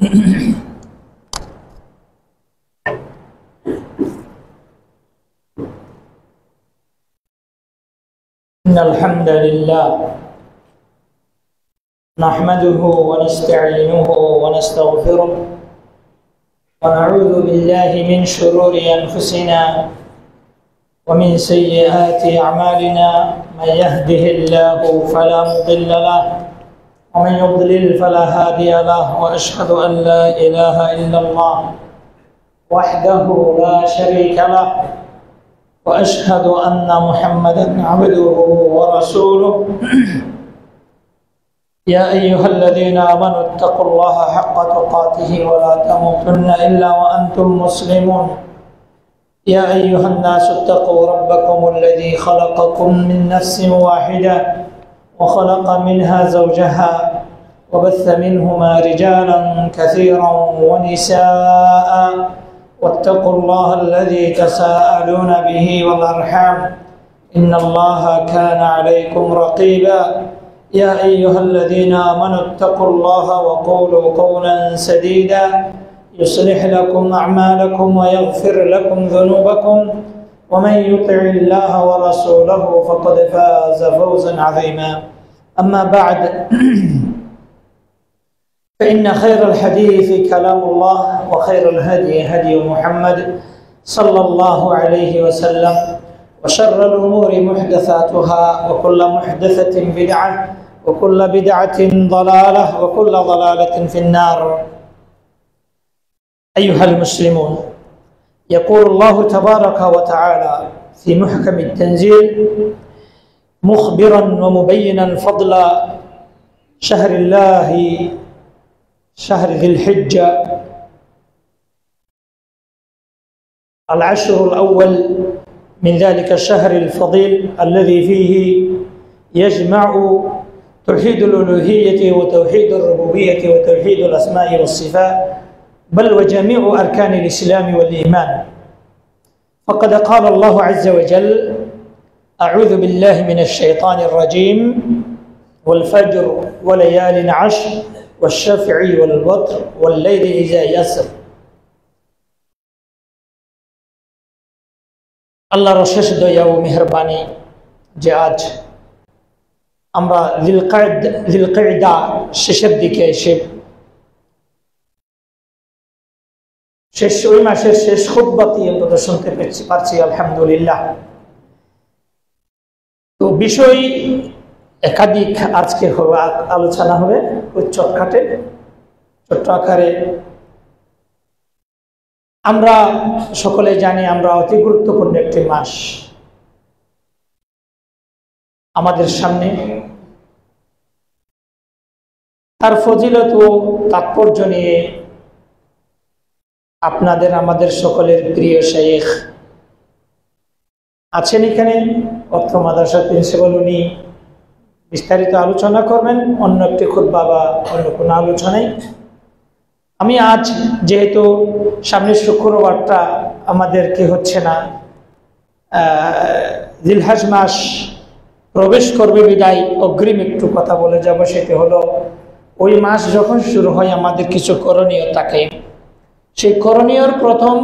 إن الحمد لله نحمده ونستعينه ونستغفره ونعوذ بالله من شرور أنفسنا ومن سيئات أعمالنا من يهده الله فلا مضل له ومن يضلل فلا هادي له وأشهد أن لا إله إلا الله وحده لا شريك له وأشهد أن محمدا عبده ورسوله يا أيها الذين آمنوا اتقوا الله حق تقاته ولا تموتن إلا وأنتم مسلمون يا أيها الناس اتقوا ربكم الذي خلقكم من نفس واحدة وخلق منها زوجها وبث منهما رجالا كثيرا ونساء واتقوا الله الذي تساءلون به والأرحام إن الله كان عليكم رقيبا يا أيها الذين آمنوا اتقوا الله وقولوا قولا سديدا يصلح لكم أعمالكم ويغفر لكم ذنوبكم ومن يطع الله ورسوله فقد فاز فوزا عظيما أما بعد فإن خير الحديث كلام الله وخير الهدي هدي محمد صلى الله عليه وسلم وشر الأمور محدثاتها وكل محدثة بدعة وكل بدعة ضلالة وكل ضلالة في النار أيها المسلمون يقول الله تبارك وتعالى في محكم التنزيل مخبرا ومبينا فضل شهر الله شهر ذي الحجة العشر الأول من ذلك الشهر الفضيل الذي فيه يجمع توحيد الألوهية وتوحيد الربوبية وتوحيد الأسماء والصفات بل وجميع أركان الإسلام والإيمان فقد قال الله عز وجل أعوذ بالله من الشيطان الرجيم والفجر وليال عشر والشفع والوتر والليل إذا يسر আল্লাহর অশেষ দয়া ও মেহেরবানি যে আজ আমরা যিলকায়দা শেষের দিকে এসে ওই মাসের শেষ খুতবাটি অন্তত শুনতে পারছি আলহামদুলিল্লাহ। তো বিষয় একাধিক আজকে আলোচনা হবে ছোট্ট আকারে। আমরা সকলে জানি আমরা অতি গুরুত্বপূর্ণ একটি মাস আমাদের সামনে, তার ফজিলত ও তাৎপর্য নিয়ে আপনাদের আমাদের সকলের প্রিয় শাইখ আছেন এখানে, অর্থ মাদ্রাসার প্রিন্সিপাল, উনি বিস্তারিত আলোচনা করবেন অন্য একটি খুতবা বা অন্য কোনো আলোচনায়। আমি আজ যেহেতু সামনের শুক্রবারটা আমাদের কি হচ্ছে না, জিলহজ মাস প্রবেশ করবে বিদায় অগ্রিম একটু কথা বলে যাব। সেটি হলো ওই মাস যখন শুরু হয় আমাদের কিছু করণীয় থাকে। সেই করণীয়র প্রথম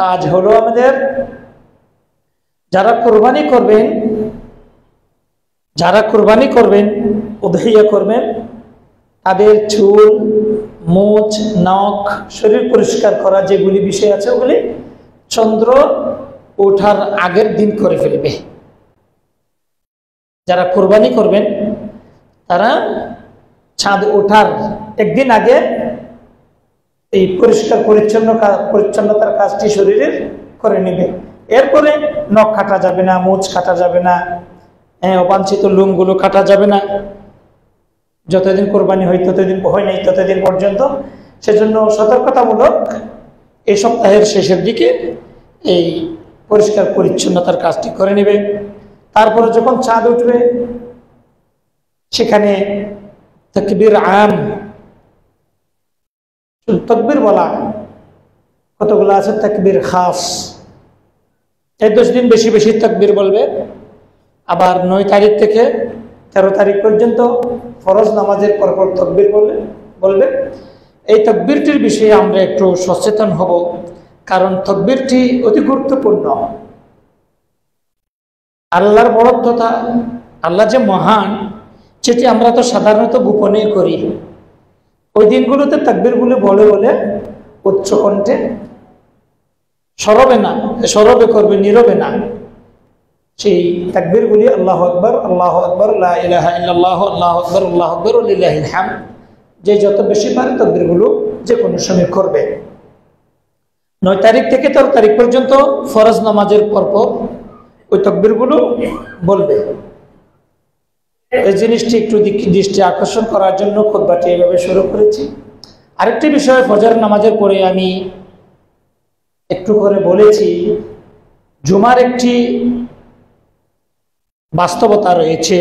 কাজ হলো আমাদের যারা কোরবানি করবেন উদহিয়া করবেন, তাদের চুল, মুছ, নখ, শরীর পরিষ্কার করা যেগুলি বিষয় আছে ওগুলি চন্দ্র ওঠার আগের দিন করে ফেলবে। যারা কোরবানি করবেন তারা চাঁদ ওঠার একদিন আগে এই পরিষ্কার পরিচ্ছন্নতার কাজটি শরীরের করে নেবে। এরপরে নখ কাটা যাবে না, মুছ কাটা যাবে না, অবাঞ্ছিত লোমগুলো কাটা যাবে না। যতদিন কোরবানি হয় ততদিন পর্যন্ত। সেজন্য সতর্কতামূলক এই সপ্তাহের শেষের দিকে এই পরিষ্কার পরিচ্ছন্নতার কাজটি করে নেবে। তারপরে যখন চাঁদ উঠবে সেখানে তাকবীর আম, তাকবীর বলা কতগুলো আছে, তাকবীর খাস, এই 10 দিন বেশি বেশি তাকবীর বলবে। আবার 9 তারিখ থেকে 13 তারিখ পর্যন্ত ফরজ নামাজের পরপর তাকবীর বলবে। এই তাকবীরটির বিষয়ে আমরা একটু সচেতন হব, কারণ তাকবীরটি অতি গুরুত্বপূর্ণ। আল্লাহর বড়ত্বতা, আল্লাহ যে মহান, সেটি আমরা তো সাধারণত গোপনে করি। ওই দিনগুলোতে তাকবীরগুলো বলে বলে উচ্চ কণ্ঠে, সরবে করবে, নীরবে না, সেই তাকবীরগুলি আল্লাহু আকবার, আল্লাহু আকবার, লা ইলাহা ইল্লাল্লাহ, আল্লাহু আকবার, আল্লাহু আকবার, লিল্লাহিল হামদ, যে যত বেশি পারে তাকবীরগুলো যে কোনো সময় করবে। 9 তারিখ থেকে 13 তারিখ পর্যন্ত ফরজ নামাজের পরপর ওই তাকবীরগুলো বলবে। এই জিনিসটি একটু দৃষ্টি আকর্ষণ করার জন্য খুতবাটি এভাবে শুরু করেছি। আরেকটি বিষয়, ফজর নামাজের পরে আমি একটু করে বলেছি, জুমার একটি বাস্তবতা রয়েছে।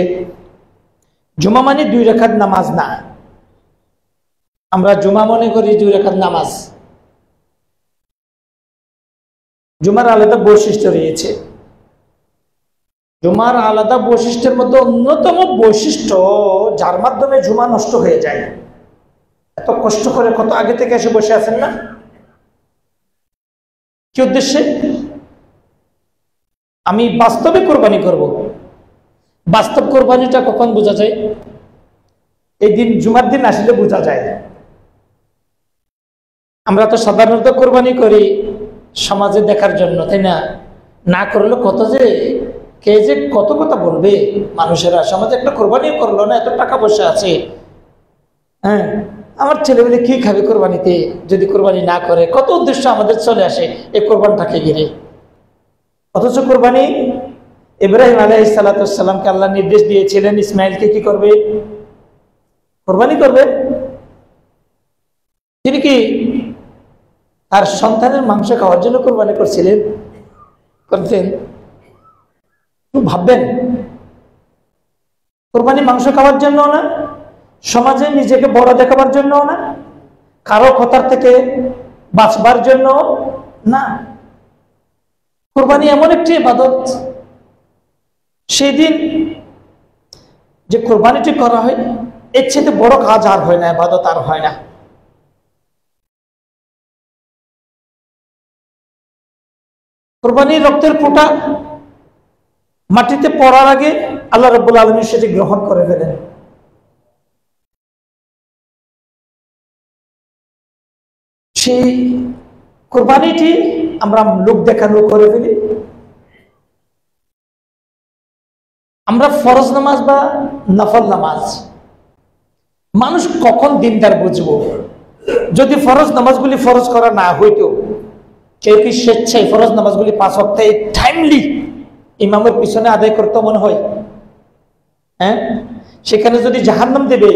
জুমা মানে 2 রাকাত নামাজ না। আমরা জুমা মনে করি 2 রাকাত নামাজ। জুমার আলাদা বৈশিষ্ট্য রয়েছে। জুমার আলাদা বৈশিষ্ট্যের মধ্যে অন্যতম বৈশিষ্ট্য, যার মাধ্যমে জুমা নষ্ট হয়ে যায়। এত কষ্ট করে কত আগে থেকে এসে বসে আছেন না, কি উদ্দেশ্যে? আমি বাস্তবে কোরবানি করব। বাস্তব কোরবানিটা কখন বোঝা যায়? এই দিন, জুমার দিন আসলে বোঝা যায়। আমরা তো সাধারণত কোরবানি করি সমাজে দেখার জন্য, তাই না? না করলে কত যে কে যে কত কথা বলবে মানুষেরা, সমাজে একটা কোরবানি করলো না, এত টাকা পয়সা আছে, হ্যাঁ, আমার ছেলেমেয়ে কি খাবে কোরবানিতে যদি কোরবানি না করে, কত উদ্দেশ্য আমাদের চলে আসে এই কোরবানটাকে ঘিরে। অথচ কোরবানি ইব্রাহিম আলাইহিস সালাতুসসালামকে আল্লাহ নির্দেশ দিয়েছিলেন ইসমাইলকে কি করবে? কোরবানি করবে। তিনি কি তার সন্তানের মাংস খাওয়ার জন্য কোরবানি করতেন? ভাববেন, কোরবানি মাংস খাওয়ার জন্য না, সমাজে নিজেকে বড় দেখাবার জন্য না, কারো কথার থেকে বাঁচবার জন্য না। কোরবানি এমন একটি ইবাদত, সেই দিন যে কোরবানিটি করা হয়, এর চেয়ে বড় কাজ আর হয় না, ইবাদত আর হয় না। কোরবানির রক্তের ফোঁটা মাটিতে পড়ার আগে আল্লাহ রাব্বুল আলামিন সেটি গ্রহণ করে ফেলেন। সেই কোরবানিটি আমরা লোক দেখানো করে ফেলি। আমরা ফরজ নামাজ বা নফল নামাজ, মানুষ কখন দিনদার বুঝবো? যদি ফরজ নামাজগুলি ফরজ করা না হইতো, কেউ কি স্বেচ্ছায় ফরজ নামাজগুলি 5 ওয়াক্ত টাইমলি ইমামের পিছনে আদায় করতে মনে হয়? হ্যাঁ, সেখানে যদি জাহান্নাম দেবে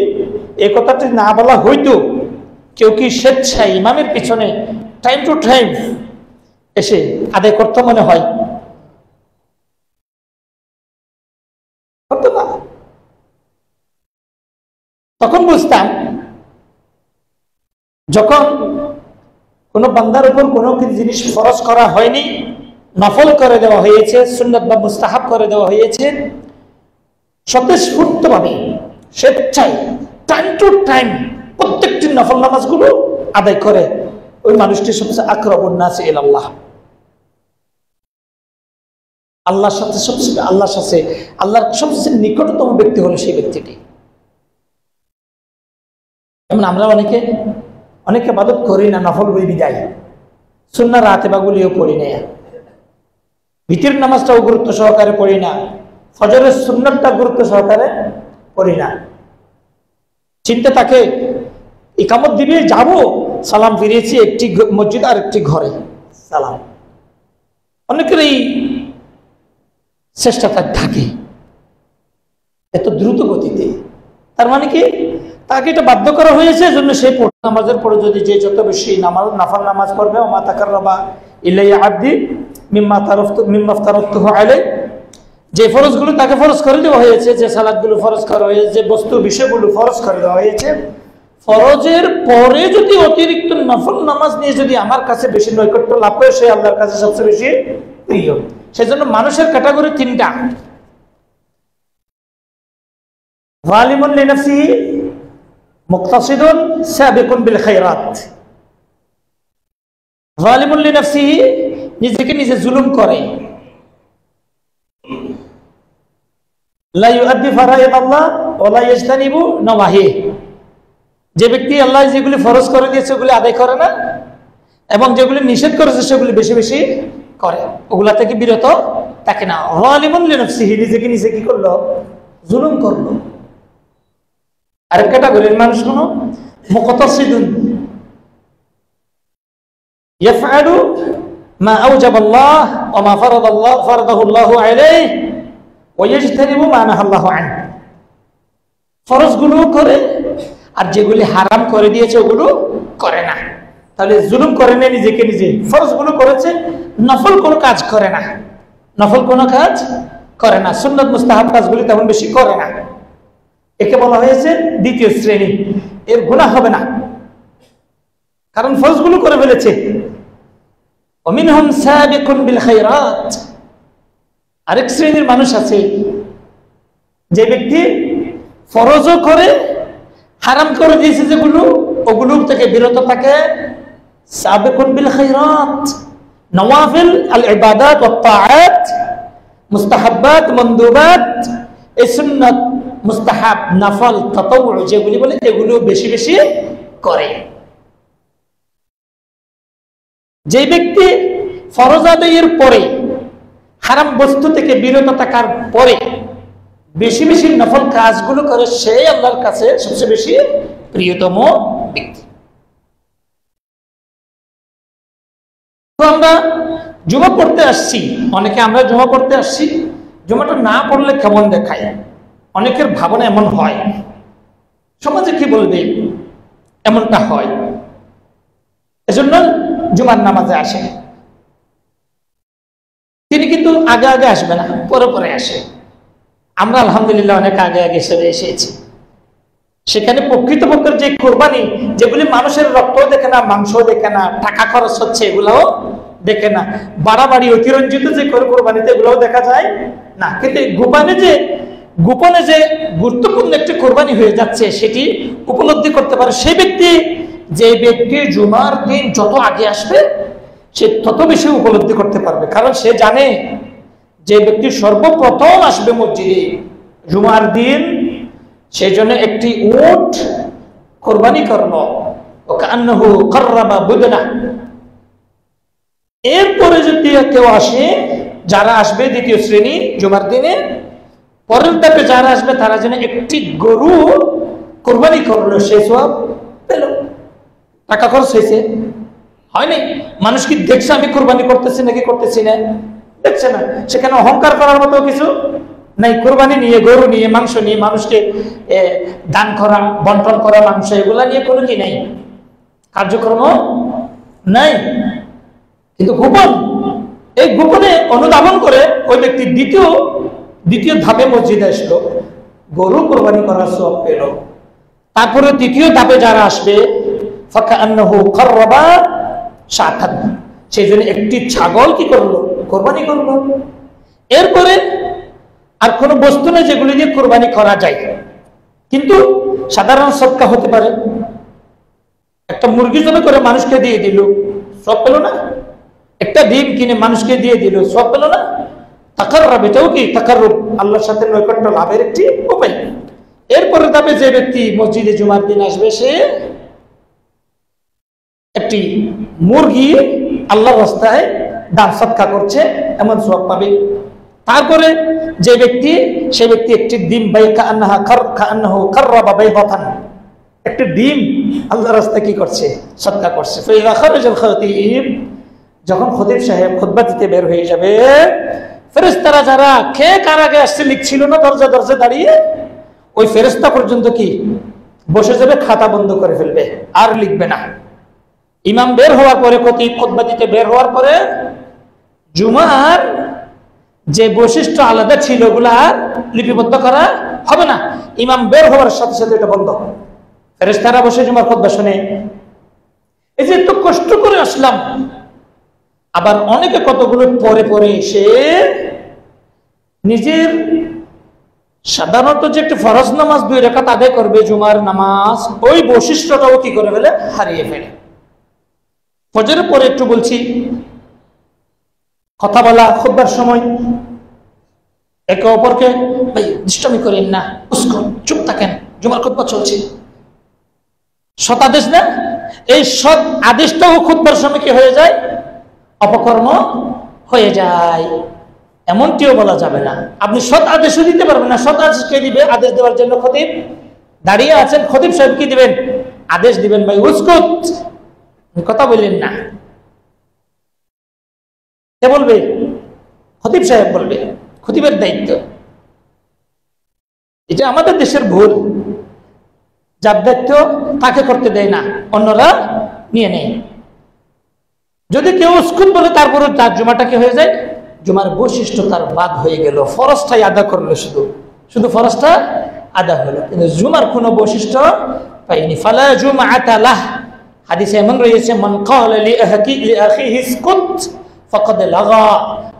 এই কথাটি না বলা হইতো, কেউ কি স্বেচ্ছায় ইমামের পিছনে টাইম টু টাইম এসে আদায় করতে মনে হয়? করতো না। তখন বুঝতাম, যখন কোন বান্দার উপর কোনো জিনিস ফরজ করা হয়নি, নফল করে দেওয়া হয়েছে, সুন্নাত বা মুস্তাহাব করে দেওয়া হয়েছে, স্বতঃস্ফূর্তভাবে স্বেচ্ছায় টাইম টু টাইম প্রত্যেকটি নফল নামাজগুলো আদায় করে, ওই মানুষটি সবচেয়ে আকরাবুন নাস ইলাল্লাহ, আল্লাহর সবচেয়ে নিকটতম ব্যক্তি হলো সেই ব্যক্তিটি। যেমন আমরা অনেকে ইবাদত করি না, নফল বই বিদায়, সুন্নাহ রাতেবাগুলিও পড়ি না, ভিতর নামাজটাও গুরুত্ব সহকারে পড়ি না, ফজরের সুন্নাতটা গুরুত্ব সহকারে পড়ি না। চিন্তা থাকে ইকামত দিবে, যাব, সালাম ফিরিয়েছি, একটি মসজিদ আর একটি ঘরে সালাম। অনেকের এই চেষ্টাটা থাকে এত দ্রুত গতিতে। তার মানে কি, তাকে এটা বাধ্য করা হয়েছে, জন্য সেই নামাজের পরে যদি যে যত বেশি নাফল নামাজ পড়বে, ওমা তাকাররাবা ইলাইয়া আবদি মিম্মা আফতারাতুহু আলাইহি, যে ফরজগুলো তাকে ফরজ করে দেওয়া হয়েছে, যে সালাতগুলো ফরজ করা হয়েছে, যে বস্তু বিষয়গুলো ফরজ করে দেওয়া হয়েছে, ফরজের পরে যদি অতিরিক্ত নফল নামাজ নিয়ে যদি আমার কাছে বেশি নৈকট্য লাভ করে, সে আল্লাহর কাছে সবচেয়ে বেশি প্রিয়। সেজন্য মানুষের ক্যাটাগরি 3টা: যালিমুন লিনাফসিহি, মুক্তাসিদুন সাবিকুন বিল খায়রাত। যালিমুন লিনাফসিহি, নিজেকে নিজে জুলুম করে। লা ইউআদ্দি ফারাইদ আল্লাহ ওয়া লা ইয়াজতানিবু নওয়াহি, যে ব্যক্তি আল্লাহ যেগুলি ফরজ করে দিয়েছে ওগুলি আদায় করে না এবং যেগুলি নিষেধ করেছে সেগুলি বেশি বেশি করে, ওগুলা থেকে বিরত থাকে না। যালিমুন লিনাফসিহি, নিজেকে নিজে কি করলো? জুলুম করলো। আরেক ক্যাটাগরির মানুষ হলো মুকতাসিদুন, ইয়াফআলু মা আওজাবাল্লাহ ওয়া মা ফারাদাহুল্লাহু আলাইহি ওয়া ইয়াজতানিবু মা নাহাল্লাহু আনহু। ফরজগুলো করে আর যেগুলি হারাম করে দিয়েছে ওগুলো করে না। তাহলে জুলুম করে না নিজেকে নিজে, ফরজগুলো করেছে, নফল কোনো কাজ করে না, নফল কোনো কাজ করে না, সুন্নাত মুস্তাহাব কাজগুলি তেমন বেশি করে না। একে বলা হয়েছে দ্বিতীয় শ্রেণী, এর গুনাহ হবে না কারণ ফরজগুলো করে ফেলেছে। ওমিনহুম সাবিকুন বিল খায়রাত, আরেক শ্রেণীর মানুষ আছে যে ব্যক্তি ফরজও করে, হারাম করে দিয়েছে যেগুলো ওগুলো থেকে বিরত থাকে। সাবিকুন বিল খায়রাত, নওয়াফিল আল ইবাদাত ওয়াত তাআত, মুস্তাহাব্বাত মানদুবাত, এই সুন্নাত মুস্তাহাব নফল তাতাওউ যেগুলি বলে এগুলো বেশি বেশি করে। যে ব্যক্তি ফরজ আদায়ের পরে হারাম বস্তু থেকে বিরত থাকার পরে বেশি বেশি নফল কাজগুলো করে, সে আল্লাহর কাছে সবচেয়ে বেশি প্রিয়তম ব্যক্তি। তো আমরা জুমা পড়তে আসছি, অনেকে আমরা জুমা পড়তে আসছি, জুমাটা না পড়লে কেমন দেখায়, অনেকের ভাবনা এমন হয়, সমাজে কি বলবে, এমনটা হয়। এজন্য জুমার নামাজে আসে। তিনি কিন্তু আগে আগে আসবে না, পরে পরে আসে। আমরা আলহামদুলিল্লাহ অনেক আগে আগে চলে এসেছি। সেখানে প্রকৃতপক্ষের যে কোরবানি, যেগুলি মানুষের রক্তও দেখে না, মাংসও দেখে না, টাকা খরচ হচ্ছে এগুলোও দেখে না, বাড়াবাড়ি অতিরঞ্জিত যে কোরবানিতে এগুলোও দেখা যায় না, কিন্তু গোপনে যে গুরুত্বপূর্ণ একটি কোরবানি হয়ে যাচ্ছে সেটি উপলব্ধি করতে পারে সেই ব্যক্তি। যে ব্যক্তি জুমার দিন যত আগে আসবে সে তত বেশি উপলব্ধি করতে পারবে, কারণ সে জানে যে ব্যক্তি সর্বপ্রথম আসবে মসজিদে জুমার দিন, সেই জন্য একটি উট কোরবানি করলো, ওকান্নাহু কাররাবা বুদনা। এরপরে যদি কেউ আসে, যারা আসবে দ্বিতীয় শ্রেণী জুমার দিনে, পরের ধাপে যারা আসবে তারা যেন একটি গরু কোরবানি করলো, সে সওয়াব পেল। টাকা খরচ হয়েছে, হয়নি? মানুষ কি দেখছে আমি কোরবানি করতেছি নাকি করতেছি না? দেখছে না। সেখানে অহংকার করার মতো কিছু নাই। কোরবানি নিয়ে, গরু নিয়ে, মাংস নিয়ে, মানুষকে দান করা, বন্টন করা মাংস, এগুলা নিয়ে কোনো কি নাই, কার্যক্রম নাই। কিন্তু গোপন, এই গোপনে অনুধাবন করে ওই ব্যক্তি দ্বিতীয় ধাপে মসজিদে আসলো, গরু কোরবানি করার সওয়াব পেল। তারপরে তৃতীয় ধাপে যারা আসবে, ফাকান্নাহু কাররাবা শাতান, সেই জন্য একটি ছাগল কি করলো? কোরবানি করলো। এরপরে আর কোনো বস্তু নেই যেগুলি দিয়ে কোরবানি করা যায়, কিন্তু সাধারণ সদকা হতে পারে। একটা মুরগি জবাই করে মানুষকে দিয়ে দিল, সওয়াব পেল না? একটা ডিম কিনে মানুষকে দিয়ে দিল, সওয়াব পেল না? তাকাররুব, এটাও কি তাকাররুব, আল্লাহর সাথে নৈকট্য লাভের একটি উপায়। এরপরে তবে যে ব্যক্তি মসজিদে জুমার দিন আসবে, সে একটি মুরগি আল্লাহর রাস্তায় দান সদকা করছে, এমন সওয়াব পাবে। তারপরে যে ব্যক্তি, সে ব্যক্তি একটি ডিম কান্নাহু কাররাবা বাইদাতান, একটি ডিম আল্লাহর রাস্তায় কি করছে? সদকা করছে। ফাইযা খারাজাল খাতিব, যখন খতিব সাহেব খুতবা দিতে বের হয়ে যাবে, ফেরেশতারা যারা কে কার আগে আসছে লিখছিল না দরজা দরজা দাঁড়িয়ে, ওই ফেরেশতা পর্যন্ত কি বসে যাবে, খাতা বন্ধ করে ফেলবে, আর লিখবে না। ইমাম বের হওয়ার পরে, খতিব খুতবা দিতে বের হওয়ার পরে, জুমার যে বৈশিষ্ট্য আলাদা ছিল ওগুলা আর লিপিবদ্ধ করা হবে না। ইমাম বের হওয়ার সাথে সাথে এটা বন্ধ। ফেরেশতারা বসে জুমার খুতবা শুনে, এই যে এত কষ্ট করে আসলাম, আবার অনেকে কতগুলো পরে পরে এসে নিজের সাধারণত যে একটা ফরজ নামাজ 2 রাকাত আদায় করবে জুমার নামাজ, ওই বৈশিষ্ট্যটাও কি করে ফেলে, হারিয়ে ফেলে। ফজরের পরে একটু বলছি, কথা বলা খুতবার সময় একে অপরকে ভাই দুষ্টামি করেন না, চুপ থাকেন, জুমার খুতবা চলছে, সৎ আদেশ না, এই সৎ আদেশটাও খুতবার সময় কি হয়ে যায়, অপকর্ম হয়ে যায়। এমনটিও বলা যাবে না। আপনি সৎ আদেশও দিতে পারবেন না। সৎ আদেশ কে দিবে? আদেশ দেওয়ার জন্য খতিব দাঁড়িয়ে আছেন, খতিব সাহেব কি দিবেন? আদেশ দিবেন, ভাই উস্কুত, কথা বললেন না। কে বলবে? খতিব সাহেব বলবে, খতিবের দায়িত্ব। এটা আমাদের দেশের ভুল, যার দায়িত্ব তাকে করতে দেয় না, অন্যরা নিয়ে নেয়। যদি কেউ উস্কুত বলে তারপরে তার জুমাটা কি হয়ে যায়, জুমার বৈশিষ্ট্য তার বাদ হয়ে গেল, ফরজটাই আদা করলো, শুধু ফরজটা আদা হলো, কিন্তু জুমার কোনো বৈশিষ্ট্য পাইনি। ফালা জুমআতা লাহ, হাদিসে এমন রয়েছে, মান ক্বালা লিআখিহি ইসকুত ফাকাদ লাগা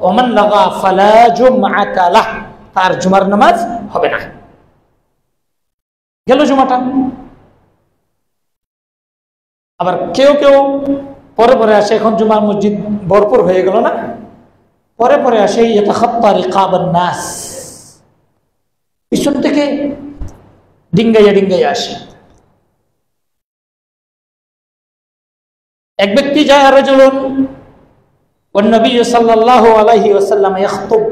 ওয়া মান লাগা ফালা জুমআতা লাহ, তার জুমার নামাজ হবে না। গেল জুমাটা। আবার কেউ কেউ পরে পরে আসে, এখন জুমার মসজিদ ভরপুর হয়ে গেল না, পরে পরে আসে ইয়াতাখাত্তা রিকাবান নাস, পিছন থেকে ডিঙ্গাইয়া ডিঙ্গাইয়া আসে। এক ব্যক্তি যায়, রাজুলুন ওয়ান নবী সাল্লাল্লাহু আলাইহি ওয়াসাল্লাম ইয়াখতুব,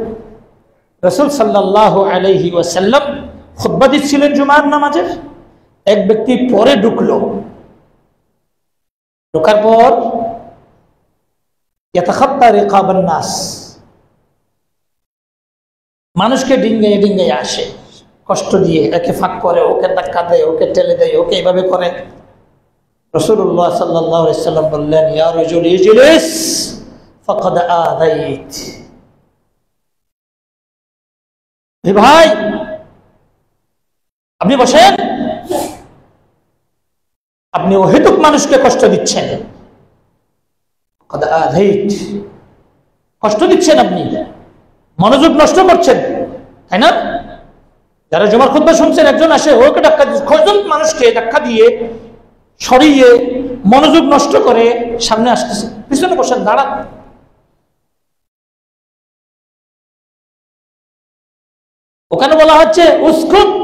রাসূল সাল্লাল্লাহু আলাইহি ওয়াসাল্লাম খুতবা দিচ্ছিলেন জুমার নামাজের। এক ব্যক্তি পরে ঢুকলো, ঢোকার পর ইয়াতাখাত্তা রিকাবান নাস, মানুষকে ডিঙ্গাইয়া ডিঙ্গাইয়া আসে, কষ্ট দিয়ে, একে ফাঁক করে, ওকে ধাক্কা দেয়, ওকে ঠেলে দেয়, ওকে এইভাবে করে। রাসূলুল্লাহ সাল্লাল্লাহু আলাইহি ওয়াসাল্লাম বললেন, ইয়া রাজুল ইজলিস ফাকাদ আযাইত, হে ভাই আপনি বসেন, আপনি অহেতুক মানুষকে কষ্ট দিচ্ছেন, ফাকাদ আযাইত, কষ্ট দিচ্ছেন, আপনি মনোযোগ নষ্ট করছেন, তাই না? যারা জুমার খুতবা শুনছেন, একজন আসে ওকে ধাক্কা দিয়ে, কয়জন মানুষকে ধাক্কা দিয়ে সরিয়ে মনোযোগ নষ্ট করে সামনে আসতেছে, পিছনে বসেন, দাঁড়ান। ওখানে বলা হচ্ছে উস্কুত,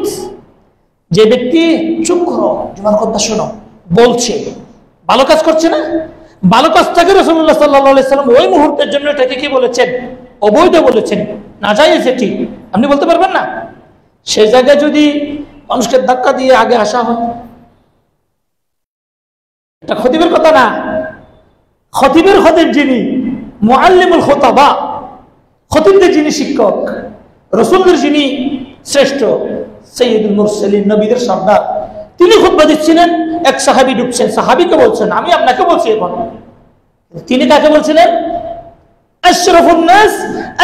যে ব্যক্তি চুপ করো, জুমার খুতবা শোনো, বলছে, ভালো কাজ করছে না, ভালো কাজটাকে রাসূলুল্লাহ সাল্লাল্লাহু আলাইহি ওয়াসাল্লাম ওই মুহূর্তের জন্য এটাকে কি বলেছেন, অবৈধ বলেছেন, নাজায়েজ। এটি আপনি বলতে পারবেন না। সেই জায়গায় যদি মানুষকে ধাক্কা দিয়ে আগে আসা হয়, এটা খতিবের কথা না। খতিবের খতিব যিনি, মুআল্লিমুল খুতাবা, খতিবদের যিনি শিক্ষক, রাসূলদের যিনি শ্রেষ্ঠ, সাইয়্যিদুল মুরসালিন, নবীদের সর্দার, তিনি খুতবা দিচ্ছিলেন। এক সাহাবী ঢুকছেন, সাহাবীকে বলছেন, আমি আপনাকে বলছি এখন, তিনি কাকে বলছিলেন? আশরাফুন নাস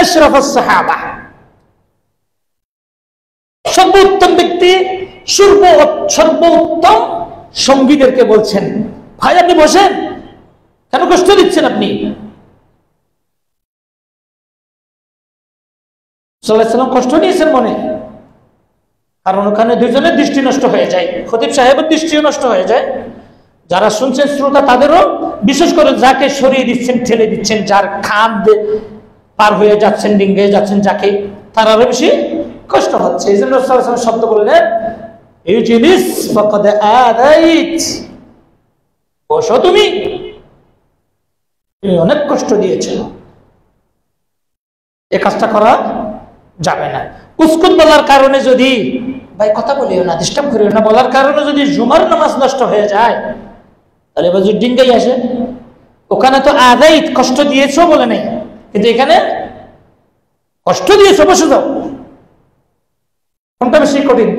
আশরাফুস সাহাবা, সর্বোত্তম ব্যক্তি, সর্বোত্তম সঙ্গীদেরকে বলছেন, ভাই আপনি বসেন, কেন কষ্ট দিচ্ছেন আপনি? সাল্লাল্লাহু আলাইহি ওয়াসাল্লাম কষ্ট নিয়েছেন মনে, কারণ ওখানে দুজনের দৃষ্টি নষ্ট হয়ে যায়, খতিব সাহেবের দৃষ্টিও নষ্ট হয়ে যায়, যারা শুনছেন শ্রোতা তাদেরও, বিশেষ করে যাকে সরিয়ে দিচ্ছেন, ঠেলে দিচ্ছেন, যার খাম পার হয়ে যাচ্ছেন, ডিঙ্গে যাচ্ছেন, যাকে, তার আরো বেশি কষ্ট হচ্ছে। এই জন্য রাসূলুল্লাহ সাল্লাল্লাহু আলাইহি ওয়াসাল্লাম শব্দ বললেন, ইজলিস ফাকাদ আযাইত, বসো, তুমি অনেক কষ্ট দিয়েছো, এই কাজটা করা যাবে না। উস্কুত বলার কারণে যদি, ভাই কথা বলিও না, ডিস্টার্ব করিও না বলার কারণে যদি জুমার নামাজ নষ্ট হয়ে যায়, তাহলে বাজু ডিঙ্গাই আসে। ওখানে তো আযাইত, কষ্ট দিয়েছো বলে নাই, কিন্তু এখানে কষ্ট দিয়েছো, বসে যাও। কোনটা বেশি কঠিন?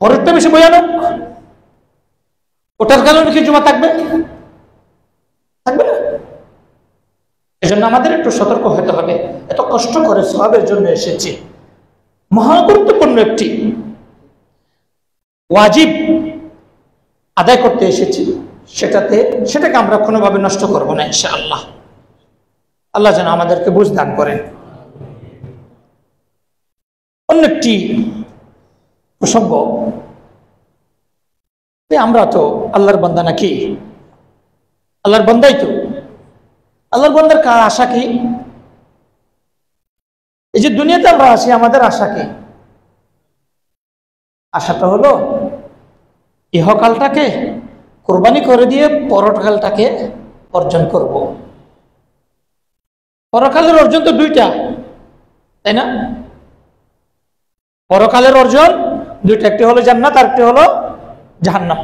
পরেরটা বেশি ভয়ানক? ওটার কারণে কি জুমা থাকবে? থাকবে না। এজন্য আমাদের একটু সতর্ক হতে হবে। এত কষ্ট করে সওয়াবের জন্য এসেছি, মহা গুরুত্বপূর্ণ একটি ওয়াজিব আদায় করতে এসেছি, সেটাকে আমরা কোনোভাবে নষ্ট করব না ইনশাআল্লাহ। আল্লাহ যেন আমাদেরকে বুঝ দান করেন। অন্য একটি প্রসঙ্গ, আমরা তো আল্লাহর বান্দা নাকি? আল্লাহর বান্দাই তো। আল্লাহর বান্দার আশা কি? এই যে দুনিয়াতে আমরা আসি, আমাদের আশা কি? আশাটা হলো ইহকালটাকে কোরবানি করে দিয়ে পরকালটাকে অর্জন করব। পরকালের অর্জন তো দুইটা, তাই না? পরকালের অর্জন দুইটা, একটি হলো জান্নাত আর একটি হলো জাহান্নাম।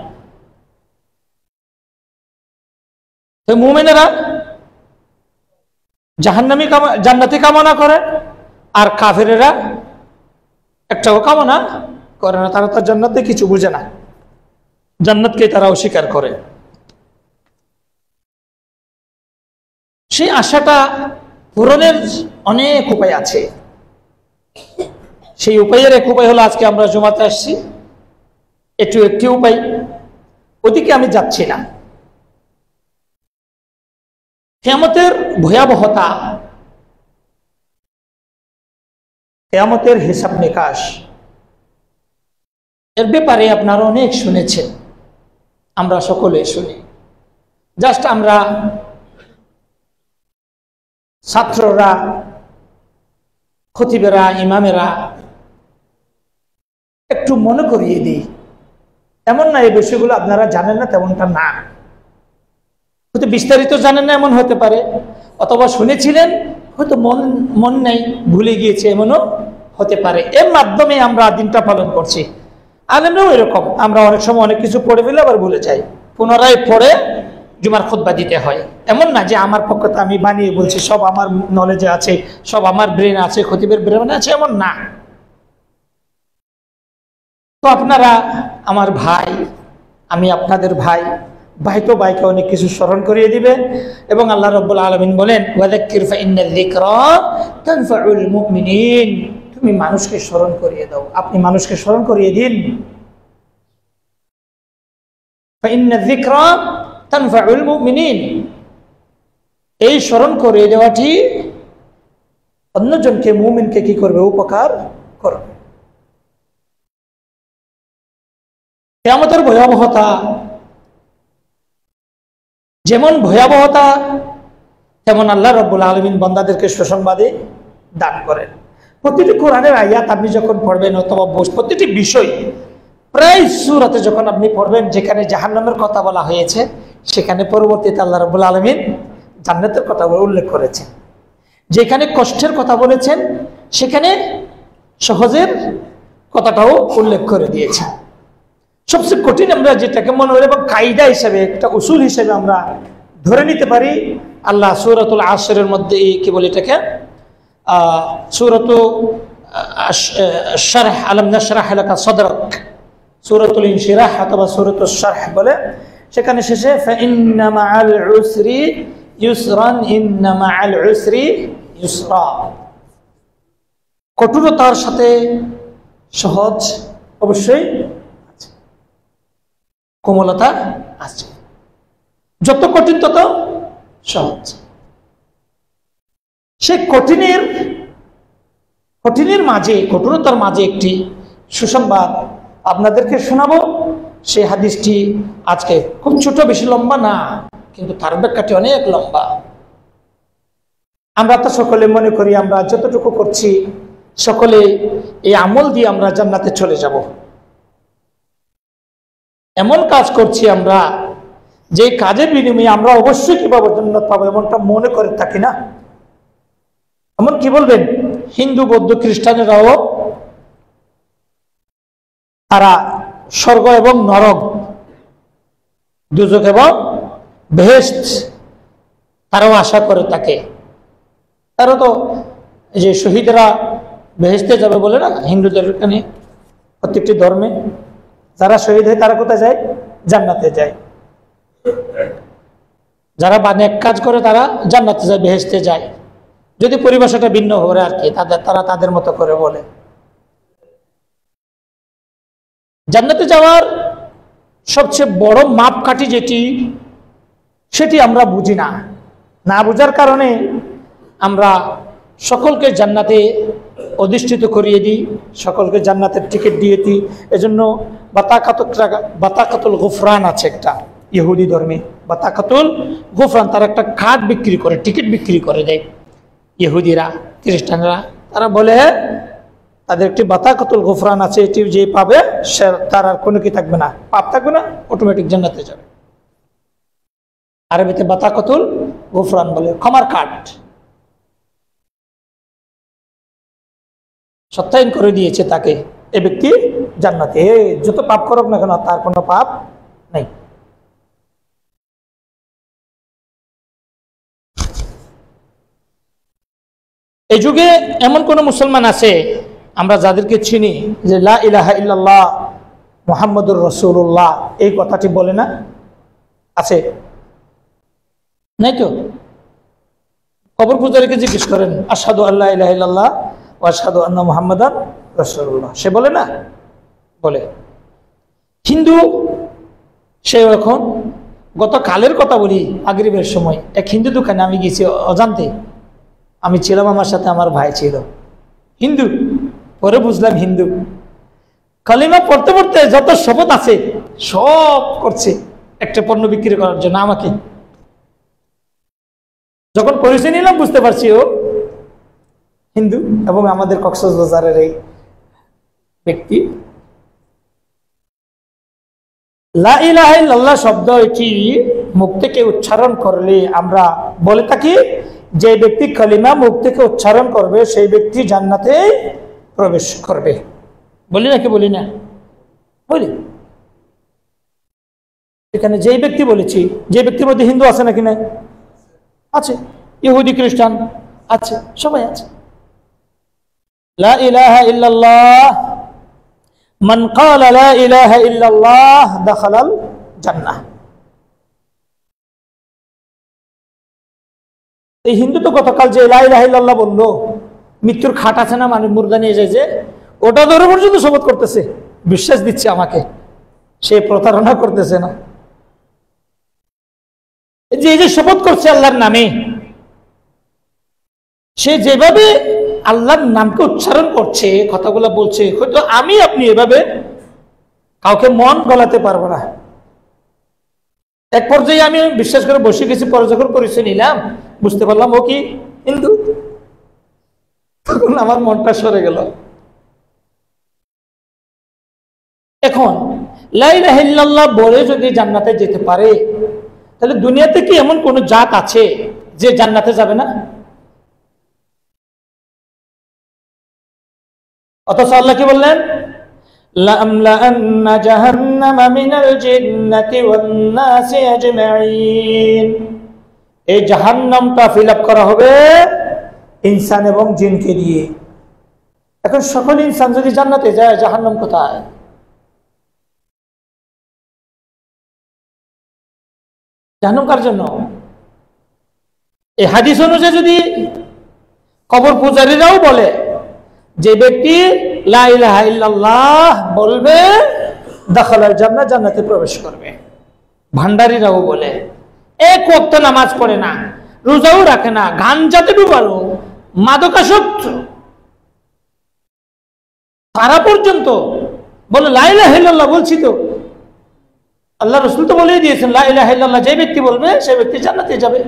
তো মুমিনেরা জান্নাতি কামনা করে, আর কাফেরেরা একটাও কামনা করে না। তারা তার জান্নাতে কিছু বুঝে না, জান্নাতকে তারা অস্বীকার করে। সেই আশাটা পূরণের অনেক উপায় আছে। সেই উপায়ের এক উপায় হলো আজকে আমরা জুমাতে আসছি, একটি উপায়, ওদিকে আমি যাচ্ছি না। কিয়ামতের ভয়াবহতা, কিয়ামতের হিসাব নিকাশ, এর ব্যাপারে আপনারা অনেক শুনেছেন, আমরা সকলে শুনি। জাস্ট আমরা ছাত্ররা, খতিবেরা, ইমামেরা একটু মনে করিয়ে দিই। এমন না এই বিষয়গুলো আপনারা জানেন না, তেমনটা না। হয়তো বিস্তারিত জানেন না এমন হতে পারে, অথবা শুনেছিলেন হয়তো মন নেই, ভুলে গিয়েছে, এমনও হতে পারে। এর মাধ্যমে আমরা দিনটা পালন করছি। আলেমরাও এরকম, আমরা অনেক সময় অনেক কিছু পড়ে ফেলে আবার ভুলে যাই, পুনরায় পড়ে জুমার খুতবা দিতে হয়। এমন না যে আমার পক্ষে আমি বানিয়ে বলছি, সব আমার নলেজে আছে, সব আমার ব্রেন আছে, খতিবের ব্রেন আছে, এমন না। তো আপনারা আমার ভাই, আমি আপনাদের ভাই, ভাই তো ভাইকে অনেক কিছু স্মরণ করিয়ে দিবে। এবং আল্লাহ রাব্বুল আলামিন বলেন, ওয়াযাক্কির ফাইন্নায যিকরা তানফাউল মুমিনিন, তুমি মানুষকে স্মরণ করিয়ে দাও, আপনি মানুষকে স্মরণ করিয়ে দিন। ফাইন্নায যিকরা তানফাউল মুমিনিন, এই স্মরণ করিয়ে দেওয়াটি অন্যজনকে, মুমিনকে কি করবে? উপকার করবে। কিয়ামতের ভয়াবহতা যেমন ভয়াবহতা, তেমন আল্লাহ রাব্বুল আলামিন বান্দাদেরকে সুসংবাদে দান করেন। প্রতিটি কোরআনের আয়াত আপনি যখন পড়বেন, অথবা প্রতিটি বিষয়, প্রায় সূরাতে যখন আপনি পড়বেন, যেখানে জাহান্নামের কথা বলা হয়েছে, সেখানে পরবর্তীতে আল্লাহ রাব্বুল আলামিন জান্নাতের কথা উল্লেখ করেছেন। যেখানে কষ্টের কথা বলেছেন, সেখানে সহজের কথাটাও উল্লেখ করে দিয়েছেন। সবচেয়ে কঠিন আমরা যেটাকে মনে করি এবং কায়দা হিসেবে, একটা উসুল হিসেবে আমরা ধরে নিতে পারি, আল্লাহ সূরাতুল আসরের মধ্যে কি বলে এটাকে, সূরাতুল শারহ, আলাম নাশরাহ লাকা সাদরাক, সূরাতুল ইনশিরাহ অথবা সূরাতুল শারহ বলে, সেখানে শেষে ফাইন্না মাআল উসরি ইউসরান, ইন্না মাআল উসরি ইউসরা, কঠোরতার সাথে সহজ অবশ্যই কোমলতা আছে, যত কঠিন তত সহজ। সে কঠিনের মাঝে, কঠোরতার মাঝে একটি সুসংবাদ আপনাদেরকে শোনাবো। সেই হাদিসটি আজকে খুব ছোট, বেশি লম্বা না, কিন্তু তার ব্যাখ্যাটি অনেক লম্বা। আমরা তো সকলে মনে করি আমরা যতটুকু করছি সকলে এই আমল দিয়ে আমরা জান্নাতে চলে যাব। এমন কাজ করছি আমরা, যে কাজের বিনিময়ে আমরা অবশ্যই কিভাবে জান্নাত পাবো, এমনটা মনে করে থাকি না? এমন কি বলবেন, হিন্দু, বৌদ্ধ, খ্রিস্টানেরাও তারা স্বর্গ এবং নরক, দুজক এবং বেহেশত তারাও আশা করে থাকে। তারা তো যে শহীদরা বেহেশতে যাবে বলে না, হিন্দুদের এখানে প্রত্যেকটি ধর্মে যারা শহীদ হয় তারা কোথায় যায়? জান্নাতে যায়। যারা নেক কাজ করে তারা জান্নাতে যায়, বেহেশতে যায়। যদি পরিভাষাটা ভিন্ন হয় আর কি, তারা তাদের মতো করে বলে। জান্নাতে যাওয়ার সবচেয়ে বড় মাপকাঠি যেটি, সেটি আমরা বুঝি না। না বুঝার কারণে আমরা সকলকে জান্নাতে অধিষ্ঠিত করিয়ে দিই, সকলকে জান্নাতের টিকিট দিয়ে দিই। এজন্য বাতাকাতুল গুফরান আছে একটা ইহুদি ধর্মে, বাতাকাতুল গুফরান, তারা একটা কার্ড বিক্রি করে, টিকিট বিক্রি করে দেয় ইহুদিরা, খ্রিস্টানরা। তারা বলে তাদের একটি বাতাকাতুল গুফরান আছে, এটি যে পাবে সে তার আর কোনো কি থাকবে না, পাপ থাকবে না, অটোমেটিক জান্নাতে যাবে। আরবিতে বাতাকাতুল গুফরান বলে, ক্ষমার কার্ড। সত্যায়ন করে দিয়েছে তাকে, এ ব্যক্তি জান্নাতে, যত পাপ করুক না কেন তার কোনো পাপ নেই। এই যুগে এমন কোন মুসলমান আছে আমরা যাদেরকে চিনি যে লা ইলাহা ইল্লাল্লাহ মুহাম্মাদুর রাসূলুল্লাহ এই কথাটি বলে না? আছে? নাই তো? কবর পূজারীকে জিজ্ঞেস করেন, আশহাদু আল্লা ইলাহা ইল্লাল্লাহ ওয়া আশহাদু আন্না মুহাম্মাদান রাসূলুল্লাহ, সে বলে না? বলে। হিন্দু সে এখন, গত কালের কথা বলি, মাগরিবের সময় এক হিন্দু দোকানে আমি গেছি অজান্তে, আমি ছিলাম, আমার সাথে আমার ভাই ছিল, হিন্দু, পরে বুঝলাম হিন্দু। কালিমা পড়তে পড়তে যত শপথ আছে সব করছে একটা পণ্য বিক্রি করার জন্য আমাকে। যখন পরিচয় নিলাম বুঝতে পারছি ও হিন্দু এবং আমাদের কক্সবাজারের এই ব্যক্তি। লা ইলাহা ইল্লাল্লাহ শব্দ এটি মুখ থেকে উচ্চারণ করলে আমরা বলে থাকি যে ব্যক্তি কালিমা মুখ থেকে উচ্চারণ করবে সেই ব্যক্তি জান্নাতে প্রবেশ করবে, বলি নাকি বলি না? বলি। এখানে যেই ব্যক্তি বলেছি, যে ব্যক্তির মধ্যে হিন্দু আছে নাকি নাই? আছে, ইহুদি খ্রিস্টান আছে, সবাই আছে। লা ইলাহা ইল্লাল্লাহ, মান ক্বালা লা ইলাহা ইল্লাল্লাহ দাখালাল জান্নাহ। এই হিন্দু তো গতকাল যে লা ইলাহা ইল্লাল্লাহ বললো, মৃত্যুর খাট আছে না, মানে মুর্দা নিয়ে যায় যে, ওটা ধরে পর্যন্ত শপথ করতেছে, বিশ্বাস দিচ্ছে আমাকে, সে প্রতারণা করতেছে না। যে যে শপথ করছে আল্লাহর নামে, সে যেভাবে আল্লাহর নামকে উচ্চারণ করছে, কথাগুলো বলছে, হয়তো আমি আপনি এভাবে কাউকে মন গলাতে পারবো না। এক পর্যায়ে আমি বিশ্বাস করে বসে গেছি, পরে যখন পরিচয় নিলাম বুঝতে পারলাম ও কি হিন্দু, তখন আমার মনটা সরে গেল। এখন লা ইলাহা ইল্লাল্লাহ বলে যদি জান্নাতে যেতে পারে, তাহলে দুনিয়াতে কি এমন কোন জাত আছে যে জান্নাতে যাবে না? অথচ আল্লাহ কি বললেন? লাআমলাআন্না জাহান্নামা মিনাল জিন্নাতি ওয়ান নাসি আজমাইন। এই জাহান্নামটা ফিল আপ করা হবে ইনসান এবং জিনকে দিয়ে। এখন সকল ইনসান যদি জান্নাতে যায়, জাহান্নাম কোথায়? জাহান্নাম কার জন্য? এই হাদিস অনুযায়ী যদি কবর পূজারীরাও বলে যে ব্যক্তি লা ইলাহা ইল্লাল্লাহ বলবে দাখালাল জান্নাহ, জান্নাতে প্রবেশ করবে। ভান্ডারীরাও বলে, এক ওয়াক্ত নামাজ পড়ে না, রোজাও রাখে না, গাঞ্জাতে ডুবালো, মাদকাসক্ত, তারা পর্যন্ত বলে লা ইলাহা ইল্লাল্লাহ বলছি তো। আল্লাহ রাসূল তো বলেই দিয়েছেন লা ইলাহা ইল্লাল্লাহ যে ব্যক্তি বলবে সে ব্যক্তি জান্নাতে যাবে।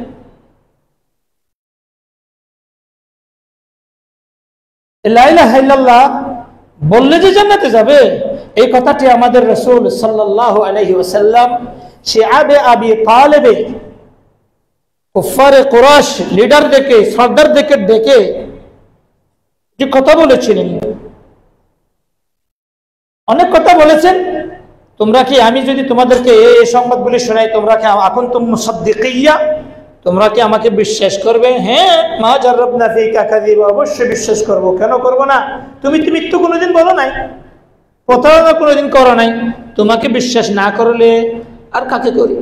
লা ইলাহা ইল্লাল্লাহ বললে যে জান্নাতে যাবে, এই কথাটি আমাদের রাসূল সাল্লাল্লাহু আলাইহি ওয়াসাল্লাম শিআবে আবি তালেবে কুফারে কুরাইশ লিডারদেরকে, সর্দারদেরকে ডেকে যে কথা বলেছিলেন, অনেক কথা বলেছেন। তোমরা কি, আমি যদি তোমাদেরকে এই সংবাদগুলি শোনাই, তোমরা কি আকুনতুম মুসাদ্দিকিয়া, তোমরা কি আমাকে বিশ্বাস করবে? হ্যাঁ, মা জাররাবনা ফিকা কাযিবা, অবশ্যই বিশ্বাস করব, কেন করব না? তুমি তো কোনোদিন বলো নাই, প্রতারণা কোনোদিন করো নাই, তোমাকে বিশ্বাস না করলে আর কাকে করি?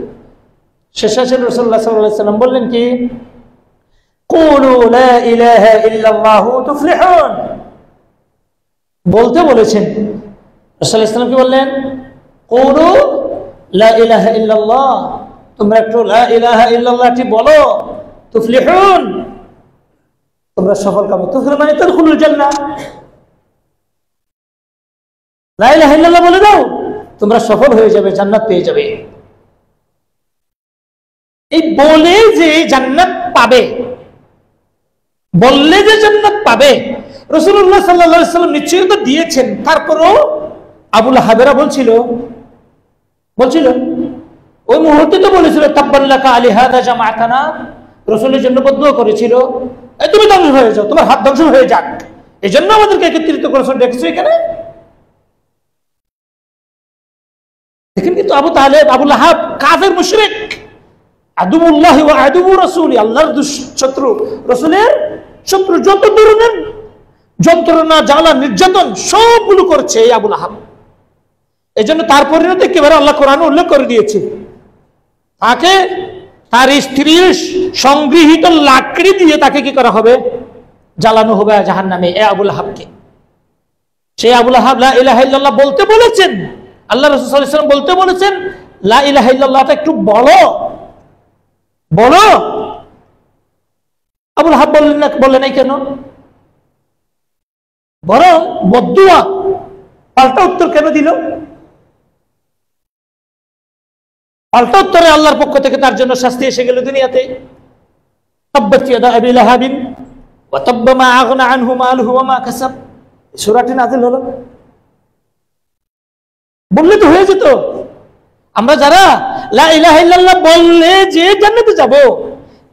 শেষে রাসূলুল্লাহ সাল্লাল্লাহু আলাইহি ওয়াসাল্লাম বললেন কি, কুলু লা ইলাহা ইল্লাল্লাহু তুফলিহুন, বলতে বলেছেন। রাসূলুল্লাহ সাল্লাল্লাহু আলাইহি ওয়াসাল্লাম কি বললেন? কুলু লা ইলাহা ইল্লাল্লাহ, তোমরা একটু লা ইলাহা ইল্লাল্লাহটি বলো, তুফলিহুন, তোমরা সফল কাম মানে তাদখুলুল জান্নাহ, লা ইলাহা ইল্লাল্লাহ বলে দাও, তোমরা সফল হয়ে যাবে, জান্নাত পেয়ে যাবে। এই বলে যে জান্নাত পাবে, বললে যে জান্নাত পাবে, রাসূলুল্লাহ সাল্লাল্লাহু আলাইহি ওয়াসাল্লাম নিশ্চয়তা দিয়েছেন। তারপরও আবু লাহাবেরা বলছিল ওই মুহূর্তে তো বলেছিল তাব্বাল্লাকা আলিহাদা জামাআতানা, রাসূলের জন্য বদদুয়া করেছিল, এই তুমি ধ্বংস হয়ে যাও, তোমার হাত ধ্বংস হয়ে যাক, এই জন্য আমাদেরকে একত্রিত করেছো, দেখছো এখানে। দেখেন কিন্তু আবু তালেব, আবু লাহাব কাফের মুশরিক, আদুউল্লাহ ওয়া আদুউ রাসূলি, আল্লাহর শত্রু, রাসূলের শত্রু, যত ধরনের যন্ত্রণা, জ্বালা, নির্যাতন সবগুলো করছে এই আবু লাহাব। এই জন্য তার পরিণতি একেবারে আল্লাহ কোরআনে উল্লেখ করে দিয়েছে, তাকে তার স্ত্রীর সংগৃহীত লাকড়ি দিয়ে তাকে কি করা হবে, জ্বালানো হবে জাহান্নামে। এ আবু লাহাবকে, সেই আবু লাহাব লা ইলাহা ইল্লাল্লাহ বলতে বলেছেন, আল্লাহ রাসূল সাল্লাল্লাহু আলাইহি ওয়াসাল্লাম বলতে বলেছেন লা ইলাহা ইল্লাল্লাহটা একটু বলো। আবু লাহাব বললেন নাই কেন? বরং বদদুয়া, পাল্টা উত্তর কেন দিল? পাল্টা উত্তরে আল্লাহর পক্ষ থেকে তার জন্য শাস্তি এসে গেল দুনিয়াতে। তাব্বাত ইয়াদা আবি লাহাবিন ওয়া তাব্বা মা আগনা আনহু মালুহু ওয়া মা কাসাব, সূরাটি নাযিল হলো। বললে তো হয়ে যেত। আমরা যারা লা ইলাহা ইল্লাল্লাহ বললে যে জান্নাতে যাব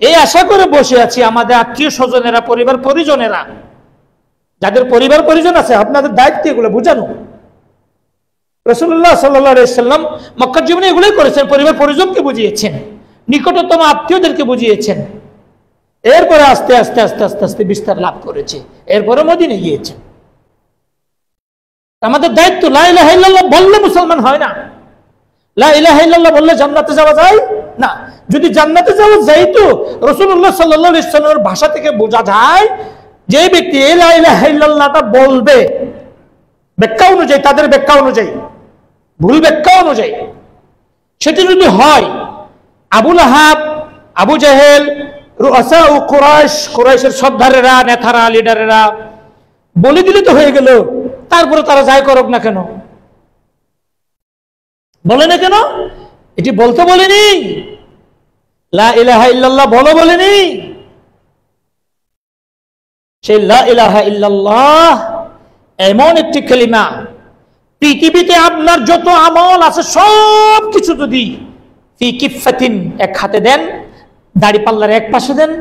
এই আশা করে বসে আছি, আমাদের আত্মীয় স্বজনেরা, পরিবার পরিজনেরা, যাদের পরিবার পরিজন আছে, আপনাদের দায়িত্ব এগুলো বুঝানো। রাসূলুল্লাহ সাল্লাল্লাহু আলাইহি ওয়াসাল্লাম মক্কার জীবনে এগুলোই করেছেন, পরিবার পরিজনকে বুঝিয়েছেন, নিকটতম আত্মীয়দেরকে বুঝিয়েছেন। এরপরে আস্তে আস্তে আস্তে আস্তে আস্তে বিস্তার লাভ করেছে, এরপরে মদিনায় গিয়েছেন। আমাদের দায়িত্ব, লা ইলাহা ইল্লাল্লাহ বললে মুসলমান হয় না, লা ইলাহা ইল্লাল্লাহ বললে জান্নাতে যাওয়া যায় না। যদি জান্নাতে যাওয়া যাইতো, রাসূলুল্লাহ সাল্লাল্লাহু আলাইহি ওয়াসাল্লামের ভাষা থেকে বোঝা যায় যে ব্যক্তি লা ইলাহা ইল্লাল্লাহটা বলবে, ব্যাখ্যা অনুযায়ী, তাদের ব্যাখ্যা অনুযায়ী, ভুল ব্যাখ্যা অনুযায়ী, সেটি যদি হয়, আবু লাহাব, আবু জাহেল, রুআসা ও কুরাইশের সর্দারেরা, নেতারা, লিডারেরা বলে দিলে তো হয়ে গেল। তারপরে তারা যাই করুক না কেন, বলে না কেন? এটি বলতে বলেনি, লা ইলাহা ইল্লাল্লাহ বলো বলেনি। সেই লা ইলাহা ইল্লাল্লাহ এমন একটি কালিমা, পৃথিবীতে আপনার যত আমল আছে সব কিছু যদি ফি কিফাতিন, এক হাতে দেন, দাড়ি পাল্লার এক পাশে দেন,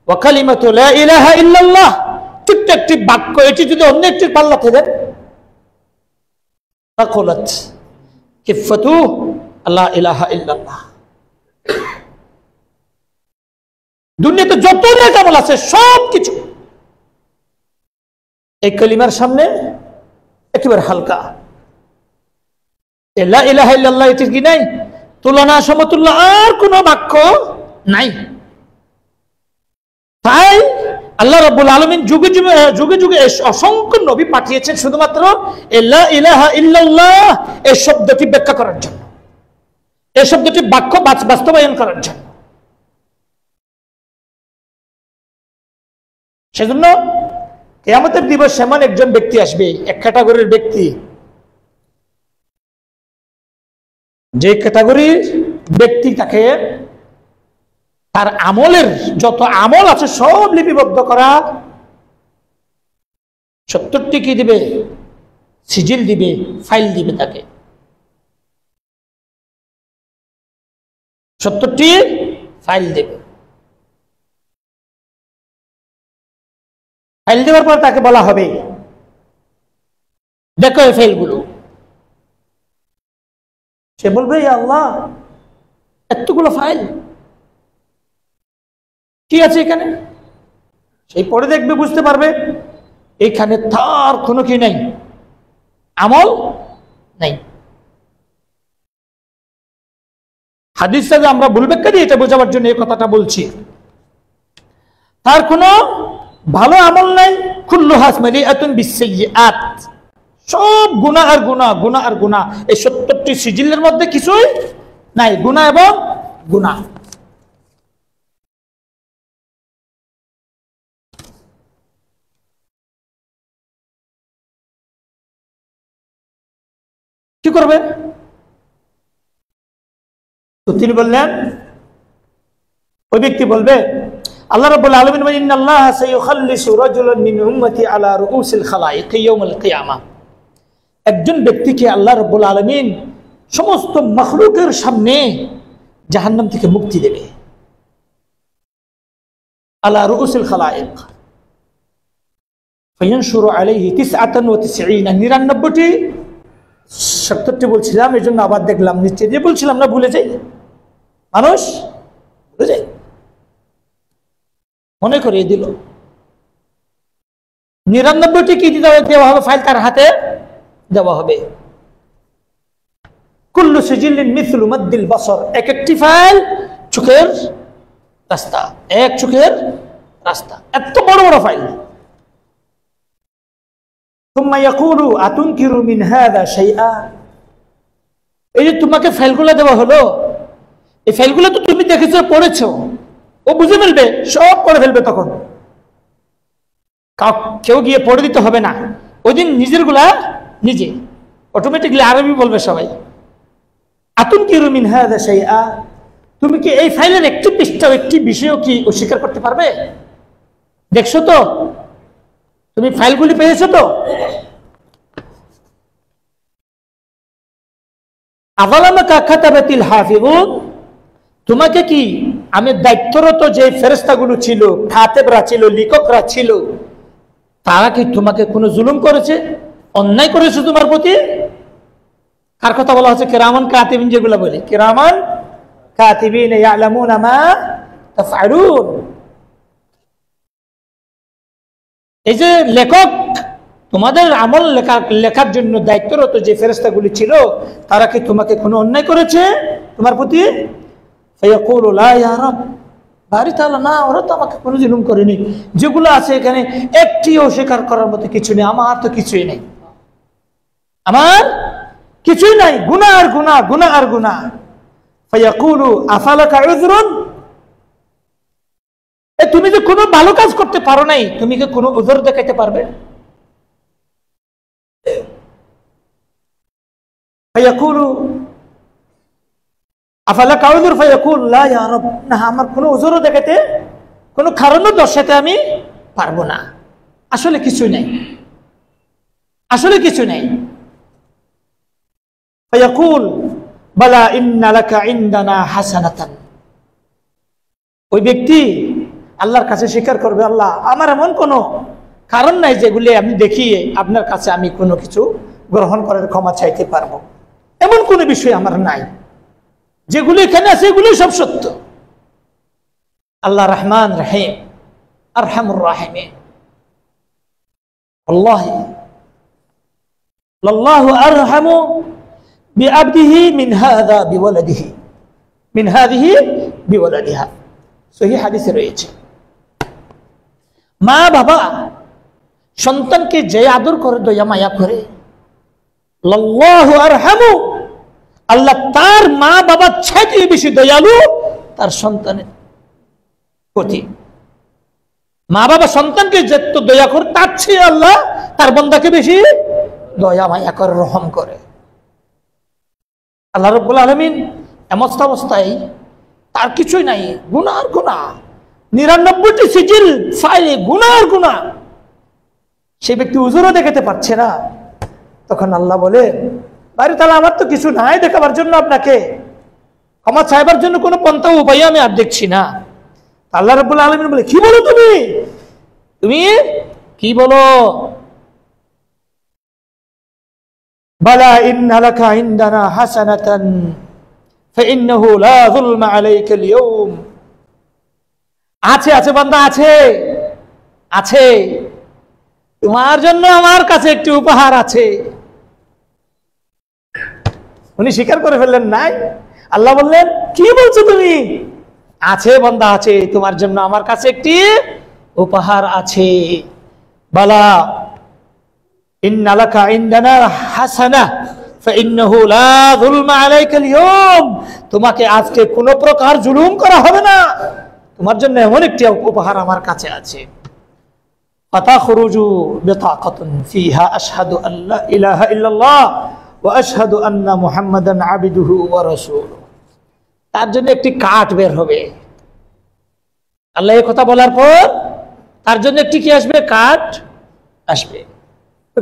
ওয়া কালিমাতু লা ইলাহা ইল্লাল্লাহ, ছোট্ট একটি বাক্য, এটি যদি অন্য একটি পাল্লাতে দেন, তাকুলাত কিফাতু লা ইলাহা ইল্লাল্লাহ। দুনিয়াতে যত নেক আমল আছে সব কিছু এই কালিমার সামনে একেবারে হালকা। লা ইলাহা ইল্লাল্লাহ এটির কি নাই তুলনা, সমতুল্য আর কোন বাক্য নাই। তাই আল্লাহ রাব্বুল আলামিন যুগে যুগে যুগে অসংখ্য নবী পাঠিয়েছেন শুধুমাত্র লা ইলাহা ইল্লাল্লাহ এই শব্দটি ব্যাখ্যা করার জন্য, এই শব্দটি বাক্য বাস্তবায়ন করার জন্য। সেজন্য কিয়ামতের দিবস এমন একজন ব্যক্তি আসবে, এক ক্যাটাগরির ব্যক্তি, যে ক্যাটাগরির ব্যক্তি তাকে তার আমলের যত আমল আছে সব লিপিবদ্ধ করা 70টি কি দিবে, সিজিল দিবে, ফাইল দিবে, তাকে 70টি ফাইল দেবে। ফাইল দেওয়ার পর তাকে বলা হবে দেখো এই ফাইলগুলো। সে বলবে আল্লাহ এতগুলো ফাইল কি আছে এখানে? সেই পরে দেখবে, বুঝতে পারবে এখানে তার কোনো কি নাই, আমল নাই। হাদিসটা যে আমরা ভুল ব্যাখ্যা দিয়ে এটা বোঝাবার জন্য এই কথাটা বলছি। তার কোনো ভালো আমল নাই, কুল্লুহা মালিআতুন বিসসাইয়্যাত, সব গুনাহ আর গুনাহ, গুনাহ আর গুনাহ। এই 70টি সিজিলের মধ্যে কিছুই নাই, গুনাহ এবং গুনাহ। কি করবে? তো তিনি বললেন, ওই ব্যক্তি বলবে, আল্লাহ রাব্বুল আলামিন বলেন, ইন্নাল্লাহা সাইয়ুখাল্লিসু রাজুলান মিন উম্মতি আলা রুউসিল খালাইক ইয়াউমাল কিয়ামাহ। একজন ব্যক্তিকে আল্লাহ রাব্বুল আলামিন সমস্ত মাখলুকের সামনে জাহান্নাম থেকে মুক্তি দেবে। আলা রুউসিল খালাইক ফায়ানশুরু আলাইহি 99টি 70টি বলছিলাম, এই জন্য আবার দেখলাম নিচে দিয়ে বলছিলাম না, ভুলে যাই, মানুষ ভুলে যায়, মনে করিয়ে দিল। 99টি কি দেওয়া হবে? ফাইল তার হাতে দেওয়া হবে। কুল্লু সিজিল্লিন মিসলু মাদ্দিল বাসর, এক একটি ফাইল চোখের রাস্তা, এক চোখের রাস্তা, এত বড় বড় ফাইল। থুম্মা ইয়াকুলু আতুনকিরু মিন হাযা শাইআ, এই যে তোমাকে ফাইলগুলো দেওয়া হলো, এই ফাইলগুলো তো তুমি দেখেছো, পড়েছো, ও বুঝে ফেলবে, সব পড়ে ফেলবে। তখন কেউ গিয়ে পড়ে দিতে হবে না, ওই দিন নিজের গুলা নিজে অটোমেটিকলি আরবি বলবে সবাই। আতুনকিরু মিন হাযা শাইআ, তুমি কি এই ফাইলের একটি পৃষ্ঠা, একটি বিষয় কি অস্বীকার করতে পারবে? দেখছো তো, তুমি ফাইলগুলি পেয়েছো তো? আযালামাকা কাতাবাতিল হাফিযুন, তোমাকে কি আমি দায়িত্বরত যে ফেরেশতাগুলো ছিল, কাতেবরা ছিল, লিখকরা ছিল, তারা কি তোমাকে কোনো জুলুম করেছে, অন্যায় করেছে তোমার প্রতি? কার কথা বলা হচ্ছে? কিরামান কাতিবিন, যেগুলো বলে কিরামান কাতিবিন ইয়ালামুনা মা তাফআলুন। এই যে লেখক, তোমাদের আমল লেখার জন্য দায়িত্বরত যে ফেরেশতাগুলি ছিল, তারা কি তোমাকে কোনো অন্যায় করেছে তোমার প্রতি? ফায়াকুলু লা ইয়া রাব, বারি তাআলা, না, ওরা তো আমাকে কোনো জুলুম করেনি, যেগুলো আছে এখানে একটিও স্বীকার করার মতো কিছু নেই, আমার তো কিছুই নেই, আমার কিছুই নাই, গুনাহ আর গুনাহ, গুনাহ আর গুনাহ। ফায়াকুলু আফালাকা উযরুন, তুমি যে কোনো ভালো কাজ করতে পারো নাই, তুমি কি কোনো উযর দেখাইতে পারবে? ফায়াকুলু আফালাকা উযর ফায়াকুল লা ইয়া রাব, না, আমার কোনো উযরও দেখাতে, কোনো কারণও দর্শাতে আমি পারবো না, আসলে কিছু নাই, আসলে কিছু নাই। ফায়াকুল বালা ইন্না লাকা ইনদানা হাসানাতান, ওই ব্যক্তি আল্লাহর কাছে স্বীকার করবে, আল্লাহ, আমার এমন কোনো কারণ নাই যেগুলি আমি দেখিয়ে আপনার কাছে আমি কোনো কিছু গ্রহণ করার ক্ষমা চাইতে পারবো, এমন কোনো বিষয় আমার নাই, যেগুলি এখানে আছে এগুলি সব সত্য। আল্লাহ রহমান রহিম, আরহামুর রাহিমিন, আল্লাহি লাল্লাহু আরহামু বিআবদিহি মিন হাযা বিওয়ালাদিহি মিন হাযিহি বিওয়ালাদিহা, সহিহ হাদিসে রয়েছে। মা বাবা সন্তানকে যে আদর করে, দয়া মায়া করে, লাল্লাহু আরহামু, আল্লাহ তার মা বাবার চাইতে বেশি দয়ালু তার সন্তানের প্রতি। মা বাবা সন্তানকে যত দয়া করে, তার চেয়ে আল্লাহ তার বান্দাকে বেশি দয়া মায়া করে, রহম করে। আল্লাহ রাব্বুল আলামিন এমন অবস্থায় তার কিছুই নাই, গুনাহ আর গুনাহ, 99টি সিজিল ফাইলে গুনাহ আর গুনাহ, সেই ব্যক্তি উযরও দেখাতে পারছে না। তখন আল্লাহ বলে, বাড়ি তাহলে আমার তো কিছু নাই দেখাবার জন্য, আপনাকে ক্ষমা চাইবার জন্য কোনো পন্থা উপায় আমি আর দেখছি না। আল্লাহ রাব্বুল আলামিন বলে, কি বলো তুমি, তুমি কি বলো? বালা ইন্না লাকা ইনদানা হাসানাতান ফাইন্নাহু লা যুলমা আলাইকা আল-ইয়াওম, আছে, আছে বান্দা, আছে, আছে, তোমার জন্য আমার কাছে একটি উপহার আছে। উনি স্বীকার করে ফেললেন, নাই। আল্লাহ বললেন, কি বলছো তুমি? আছে বান্দা, আছে, তোমার জন্য আমার কাছে একটি উপহার আছে। বালা ইন্না লাকা ইনদানা হাসানাহ ফাইন্নাহু লা যুলমা আলাইকা আল-ইয়াওম, তোমাকে আজকে কোনো প্রকার জুলুম করা হবে না, তোমার জন্য এমন একটি উপহার আমার কাছে আছে। ফাতাখরুজু বিতাকাতুন ফিহা আশহাদু আল্লা ইলাহা ইল্লাল্লাহ ওয়া আশহাদু আন্না মুহাম্মাদান আবদুহু ওয়া রাসূলুহু। তার জন্য একটি কাঠ বের হবে। আল্লাহ এই কথা বলার পর তার জন্য একটি কি আসবে? কাঠ আসবে।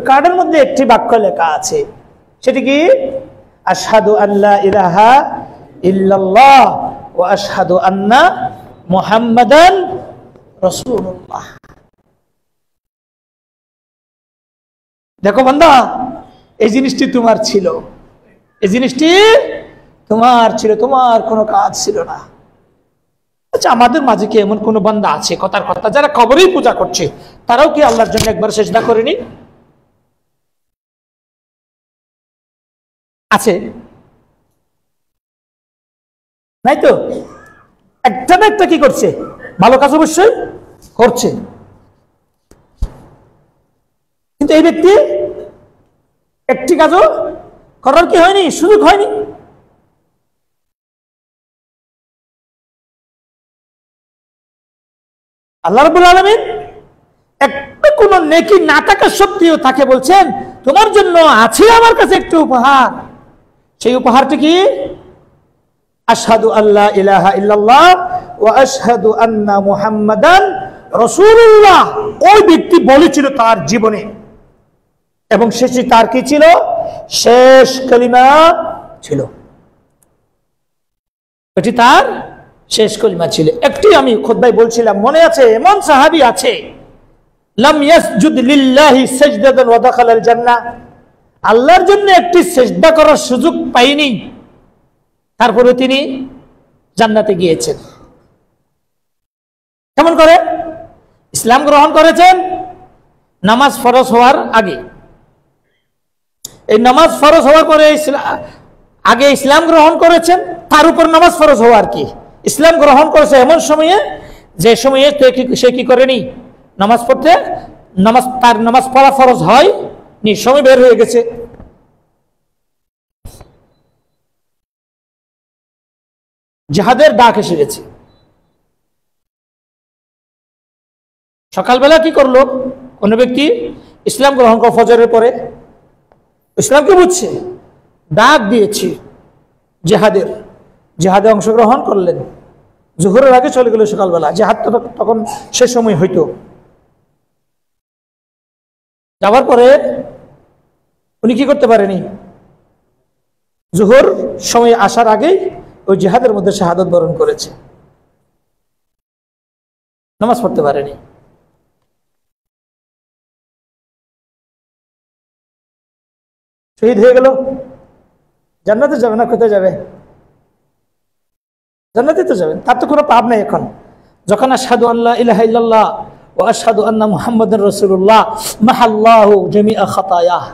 কাঠের মধ্যে একটি বাক্য লেখা আছে, সেটি কি? আশহাদু আল্লা ইলাহা ইল্লাল্লাহ ওয়া আশহাদু আন্না মুহাম্মাদান রাসূলুল্লাহ। দেখো বান্দা, এই জিনিসটি তোমার ছিল, এই জিনিসটি তোমার ছিল, তোমার কোনো কাজ ছিল না। আচ্ছা, আমাদের মাঝে কি এমন কোন বান্দা আছে, কথার কথা, যারা কবরেই পূজা করছে, তারাও কি আল্লাহর জন্য একবার সেজদা করেনি? আছে? নাই তো? একটা না একটা কি করছে? ভালো কাজ অবশ্যই করছে। কিন্তু এই ব্যক্তি একটি কাজও করার কি হয়নি, সুযোগ হয়নি। আল্লাহ রাব্বুল আলামিন একটা কোন নেকি না থাকা সত্ত্বেও তাকে বলছেন, তোমার জন্য আছে আমার কাছে একটি উপহার। সেই উপহারটি কি? আশহাদু আল্লা ইলাহা ইল্লাল্লাহ ওয়া আশহাদু আন্না মুহাম্মাদান রাসূলুল্লাহ। ওই ব্যক্তি বলেছিল তার জীবনে, এবং শেষে তার কি ছিল? শেষ কালিমা ছিল। এটি তার শেষ কালিমা ছিল। একটি আমি খুতবায় বলছিলাম, মনে আছে? এমন সাহাবী আছে, লাম ইয়াসজুদ লিল্লাহি সাজদাতান ওয়া দাখালাল জান্নাহ। আল্লাহর জন্য একটি সিজদা করার সুযোগ পাইনি, তারপরে তিনি জান্নাতে গিয়েছেন। কেমন করে? ইসলাম গ্রহণ করেছেন নামাজ ফরজ হওয়ার আগে। এই নামাজ ফরজ হওয়ার পরে আগে ইসলাম গ্রহণ করেছেন, তার উপর নামাজ ফরজ হওয়ার কি? ইসলাম গ্রহণ করেছে এমন সময়ে যে সময়ে সে কি করেনি? নামাজ পড়তে, তার নামাজ পড়া ফরজ হয় নি, সময় বের হয়ে গেছে। জিহাদের ডাক এসে গেছে। সকালবেলা কি করলো? কোন ব্যক্তি ইসলাম গ্রহণ করে ফজরের পরে ইসলামকে বুঝছে, ডাক দিয়েছি জিহাদে অংশগ্রহণ করলেন। জোহরের আগে চলে গেল সকালবেলা, জিহাদ তো তখন সে সময় হইতো। যাওয়ার পরে উনি কি করতে পারেনি? জোহর সময় আসার আগেই ওই জিহাদের মধ্যে শাহাদাত বরণ করেছে, নামাজ পড়তে পারেনি। শহীদ হয়ে গেল, জান্নাতে যাবে না কোথায় যাবে? জান্নাতে তো যাবেন, তার তো কোনো পাপ নাই। এখন যখন আশহাদু আল্লা ইলাহা ইল্লাল্লাহ ওয়া আশহাদু আন্না মুহাম্মাদার রাসূলুল্লাহ মাহাল্লাহু জামিআ খাতায়াহ,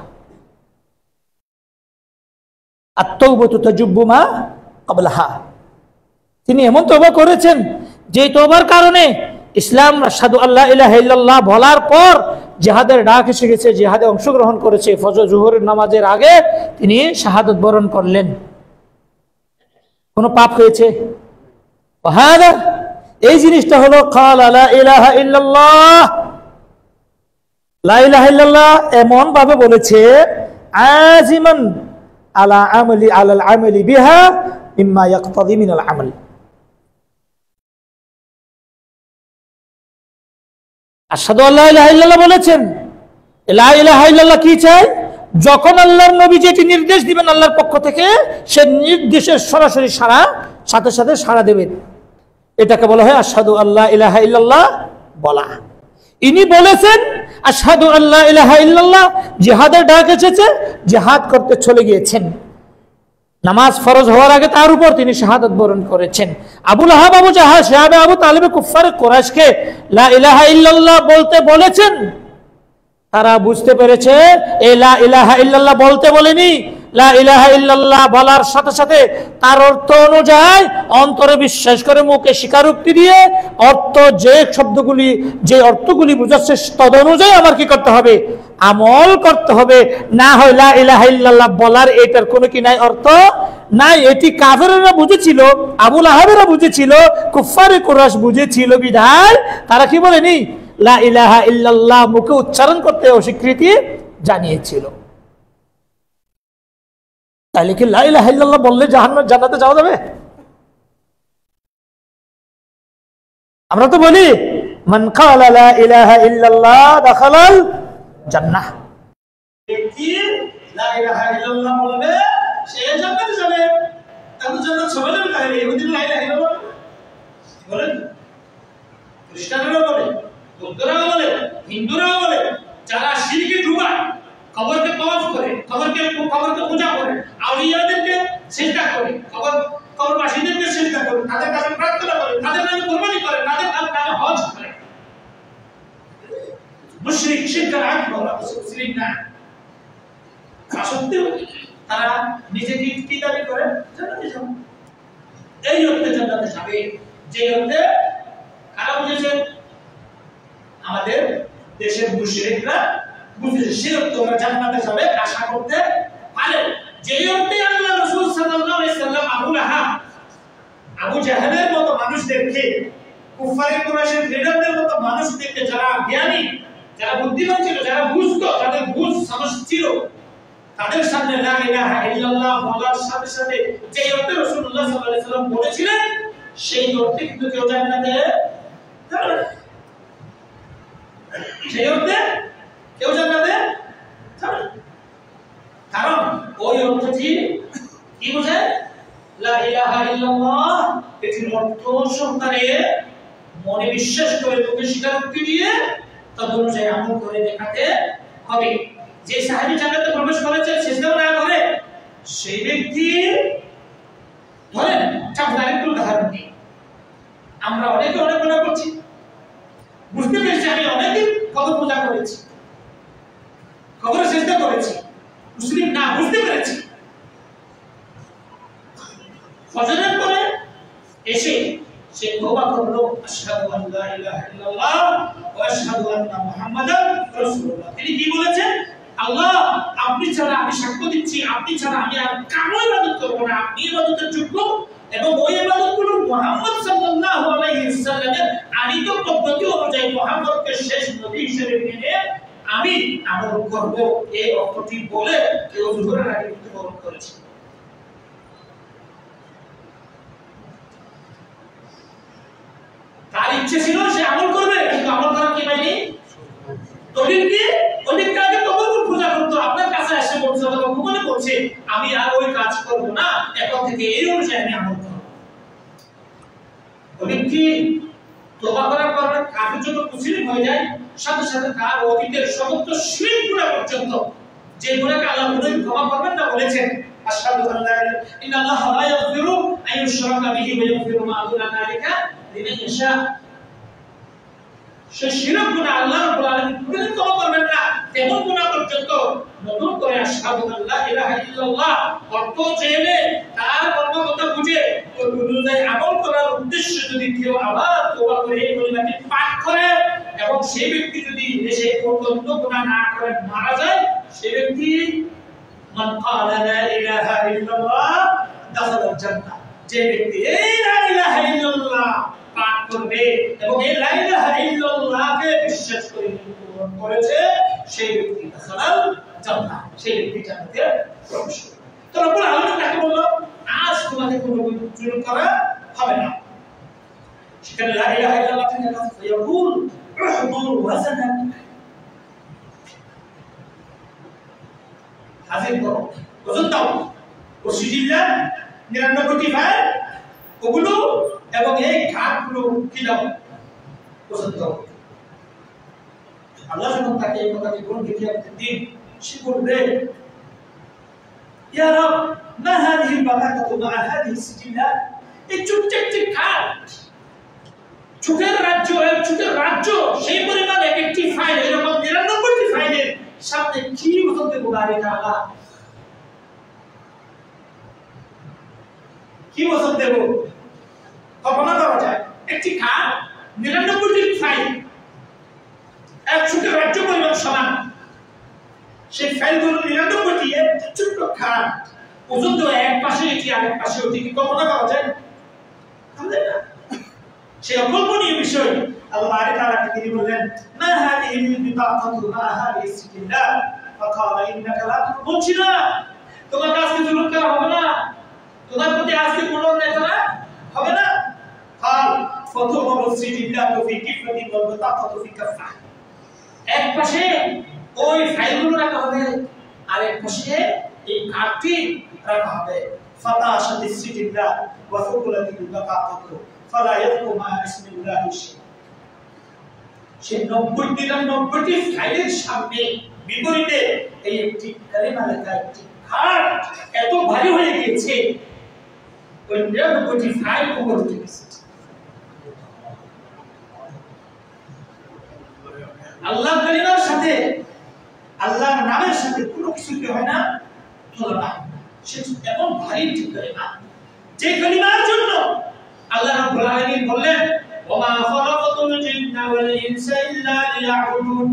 আত-তাওবাতু তাজুব্বু মা ক্বাবলাহা। তিনি এমন তওবা করেছেন যে তওবার কারণে ইসলাম আশহাদু আল্লা ইলাহা ইল্লাল্লাহ বলার পর জিহাদের ডাক এসে গেছে, জিহাদে অংশগ্রহণ করেছে। ফজর জোহরের নামাজের আগে তিনি শাহাদাত বরণ করলেন। কোনো পাপ হয়েছে? এই জিনিসটা হলো ক্বালা লা ইলাহা ইল্লাল্লাহ। লা ইলাহা ইল্লাল্লাহ এমন ভাবে বলেছে, আজিমান আলাল আমলি বিহা মিম্মা ইয়াকতাদি মিনাল আমল। আশহাদু আল্লা ইলাহা ইল্লাল্লাহ বলেছেন। লা ইলাহা ইল্লাল্লাহ কি চাই? যখন আল্লাহর নবী যেটি নির্দেশ দিবেন আল্লাহর পক্ষ থেকে, সে নির্দেশের সরাসরি সাথে সাথে সাড়া দেবেন। এটাকে বলা হয় আশহাদু আল্লা ইলাহা ইল্লাল্লাহ বলা। ইনি বলেছেন আশহাদু আল্লা ইলাহা ইল্লাল্লাহ, জিহাদের ডাক এসেছে, জিহাদ করতে চলে গিয়েছেন। নামাজ ফরজ হওয়ার আগে তার উপর তিনি শাহাদাত বরণ করেছেন। আবু লাহাব, আবু জাহাল, সাহাবে আবু তালেব কুফারে কুরাইশকে লা ইলাহা ইল্লাল্লাহ বলতে বলেছেন। তারা বুঝতে পেরেছে এই লা ইলাহা ইল্লাল্লাহ বলতে বলেনি, লা ইলাহা ইল্লাল্লাহ বলার সাথে সাথে তার অর্থ অনুযায়ী অন্তরে বিশ্বাস করে মুখে স্বীকারোক্তি দিয়ে যে অর্থগুলি বুঝাচ্ছে তদ অনুযায়ী আমার কি করতে হবে? আমল করতে হবে। না হয় লা ইলাহা ইল্লাল্লাহ বলার এটার কোনো কি নাই, অর্থ নাই। এটি কাফেররা বুঝেছিল, আবু লাহাবেরা বুঝেছিল, কুফারে কুরাইশ বুঝেছিল বিধায় তারা কি বলেনি? লা ইলাহা ইল্লাল্লাহ মুখে উচ্চারণ করতে অস্বীকৃতি জানিয়েছিল। তাইলে কি লা ইলাহা ইল্লাল্লাহ বললে জান্নাতে যাওয়া যাবে? আমরা তো বলি মান ক্বালা লা ইলাহা ইল্লাল্লাহ দাখালাল জান্নাহ। ব্যক্তি লা ইলাহা ইল্লাল্লাহ বলবে সে জান্নাতে যাবে। তাহলে জান্নাত সবাই যাবে তাহলে ইহুদি লা ইলাহা ইল্লাল্লাহ বলেন, খ্রিস্টানরাও বলে, বৌদ্ধরাও বলে, হিন্দুরাও বলে, যারা শিরকে ডুবায়, কবরকে তওয়াফ করে, কবরকে পূজা করে, আউলিয়াদেরকে সিজদা করে, কবরবাসীদেরকে সিজদা করে, তাদের কাছে প্রার্থনা করে, তাদের নামে কুরবানি করে, তাদের নামে হজ করে, মুশরিক শিরকার আকবার মুসলিম না। সত্যি তারা নিজেকে কি দাবি করে? জান্নাতে যাবে। এই অর্থে জান্নাতে যাবে, যে অর্থে কারা বুঝেছে? আমাদের দেশের মুশরিকরা বুঝেছে, সে অর্থে ওরা জান্নাতে যাবে আশা করতে পারে। যে অর্থে আল্লাহ রাসূল সাল্লাল্লাহু আলাইহি সাল্লাম আবু জাহেলের মতো মানুষদেরকে, কুফারে কুরাইশের লিডারদের মতো মানুষদেরকে, যারা জ্ঞানী, যারা বুদ্ধিমান ছিল, যারা বুঝতো, যাদের বুঝ সমঝ ছিল, তাদের সামনে লা ইলাহা ইল্লাল্লাহ বলার সাথে সাথে যে অর্থে রাসূলুল্লাহ সাল্লাল্লাহু আলাইহি সাল্লাম বলেছিলেন সেই অর্থে কিন্তু কেউ জান্নাতে যাবে না। সেই অর্থে কেউ জান্নাতে যাবে না, কারণ ওই অর্থটি কি বোঝায়? লা ইলাহা ইল্লাল্লাহ এটির অর্থ সহকারে মনে বিশ্বাস করে, মুখে স্বীকারোক্তি দিয়ে তদনুযায়ী আমল করে দেখাতে হবে। যে সাহাবী জান্নাতে প্রবেশ করেছে সিজদা না করে, সেই ব্যক্তি ধরেন চাপদারিত্ব ধারণ নেই। আমরা অনেকে অনেক গুনাহ করছি, বুঝতে পেরেছি আমি অনেকদিন কবর পূজা করেছি, কবরে সিজদা করেছি, মুসলিম না বুঝতে পেরেছি। ফজরের পরে এসে সে তওবা করলো, আশহাদু আন লা ইলাহা ইল্লাল্লাহ ওয়া আশহাদু আন্না মুহাম্মাদান রাসূলুল্লাহ। তিনি কি বলেছেন? আল্লাহ, আপনি ছাড়া আমি সাক্ষ্য দিচ্ছি, আপনি ছাড়া আমি আর কারো ইবাদত করব না, আপনি ইবাদতের যোগ্য, এবং ওই ইবাদতগুলো মুহাম্মদ সাল্লাল্লাহু আলাইহি ওয়াসাল্লামের আনিত পদ্ধতি অনুযায়ী মুহাম্মদকে শেষ নবী হিসেবে মেনে আমি আমল করব। এই অর্থটি বলে কেউ জোহরের আগে মৃত্যুবরণ করেছে। তার ইচ্ছে ছিল সে আমল করবে, কিন্তু আমল করার কি পায়নি? দলিল কি? অনেক আগে কবর পূজা করতো, আপনার কাছে এসে বলছে অথবা গোপনে বলছে আমি আর ওই কাজ করব না, এখন থেকে এই অনুযায়ী আমি আমল করব। দলিল কি? তওবা করার পর কাফের জন্য মুসলিম হয়ে যায়, সাথে সাথে তার অতীতের সমস্ত শিরক গুনাহ পর্যন্ত, যে গুনাহকে আল্লাহ কোনদিন ক্ষমা করবেন না বলেছেন, আশহাদু আল্লা ইন্নাল্লাহা লা ইয়াগফিরু আন ইউশরাকা বিহি ওয়া ইয়াগফিরু মা দুনা যালিকা লিমান ইয়াশা। সে শিরক গুনাহ আল্লাহ রাব্বুল আলামিন কোনদিন ক্ষমা করবেন না, তেমন গুনাহ পর্যন্ত নতুন করে আশহাদু আল্লা ইলাহা ইল্লাল্লাহ অর্থ জেনে তার কর্মকথা বুঝে ওই অনুযায়ী আমল করার উদ্দেশ্যে যদি কেউ আবার তওবা করে এই কলিমাটি পাঠ করে এবং সেই ব্যক্তি যদি এসে অন্য গুনাহ না করে মারা যায়, সেই ব্যক্তি মান ক্বালা লা ইলাহা ইল্লাল্লাহ দাখালাল জান্নাহ। যে ব্যক্তি এই লা ইলাহা ইল্লাল্লাহ পাঠ করবে এবং এই লা ইলাহা ইল্লাল্লাহকে বিশ্বাস করে মৃত্যুবরণ করেছে, সেই ব্যক্তি দাখালাল জান্নাহ, সেই ব্যক্তি জান্নাতে প্রবেশ করবে। তো রব্বুল আলামিন তাকে বলল, আজ তোমাকে কোনো জুলুম করা হবে না। সেখানে লা ইলাহা ইল্লাল্লাহ থেকে কথা ইয়াকুল উহদুর ওয়াজানাক, হাজির করো, ওজন দাও, ও সিজিল্লা 99টি ভাই ওগুলো এবং এই ঘাটগুলো কি দাও, ওজন দাও। আল্লাহ যখন তাকে এই কথাটি বলবে কিয়ামতের দিন, সে বলবে ইয়া রব মা হাদিহি বারাকাতু মা হাদিহি সিজিল্লা। এই ছোট্ট ঘাট, ছোটের রাজ্য সেই পরিমাণ এক একটি ফাইল, এরকম 99টি ফাইলের সাথে কি ওজন দেব গাড়ি টাকা, কি ওজন দেব? কল্পনা করা যায় একটি ঘাট 99টি ফাইল এক ছোট রাজ্য পরিমাণ সমান, সেই ফাইলগুলো 99টি একটি ছোট্ট ঘাট, ওজন তো এক পাশে এটি আরেক পাশে ওটি, কি কল্পনা করা যায়? না, সেই অকল্পনীয় বিষয়। আল্লাহ তাআলা তিনি বললেন মা হাদিহি বিতাকাতু মা হাদিহি সিজিল্লা ফাকালা ইন্নাকা লা তুবছিনা, তোমার কাছে জুলুম করা আল-ইমদাদু ফি কিফাতিন ওয়াল বাতাকাতু ফি কাফা। এক পাশে ওই ফাইলগুলো রাখা হবে, আর এক পাশে এই কার্ডটি রাখা হবে। ফাতাশাতিস সিজিল্লা ওয়া ফুকুলাতিল বাতাকাতু ফালা ইয়াবকু মা ইসমিল্লাহি শাই। সেই 90টি ফাইলের সামনে বিপরীতে এই একটি কালিমা লেখা একটি কার্ড এত ভারী হয়ে গিয়েছে, ওই 90টি ফাইল উপর উঠে গেছে। আল্লাহর কালিমার সাথে, আল্লাহর নামের সাথে কোনো কিছু কি হয় না, তুলনা। সেটা এমন ভারী ঠিক কালিমা, যে কালিমার জন্য আল্লাহ রাব্বুল আলামিন বললেন, ওমা খালাকাতুল জিন্না ওয়াল ইনসা ইল্লা লিয়াবুদুন।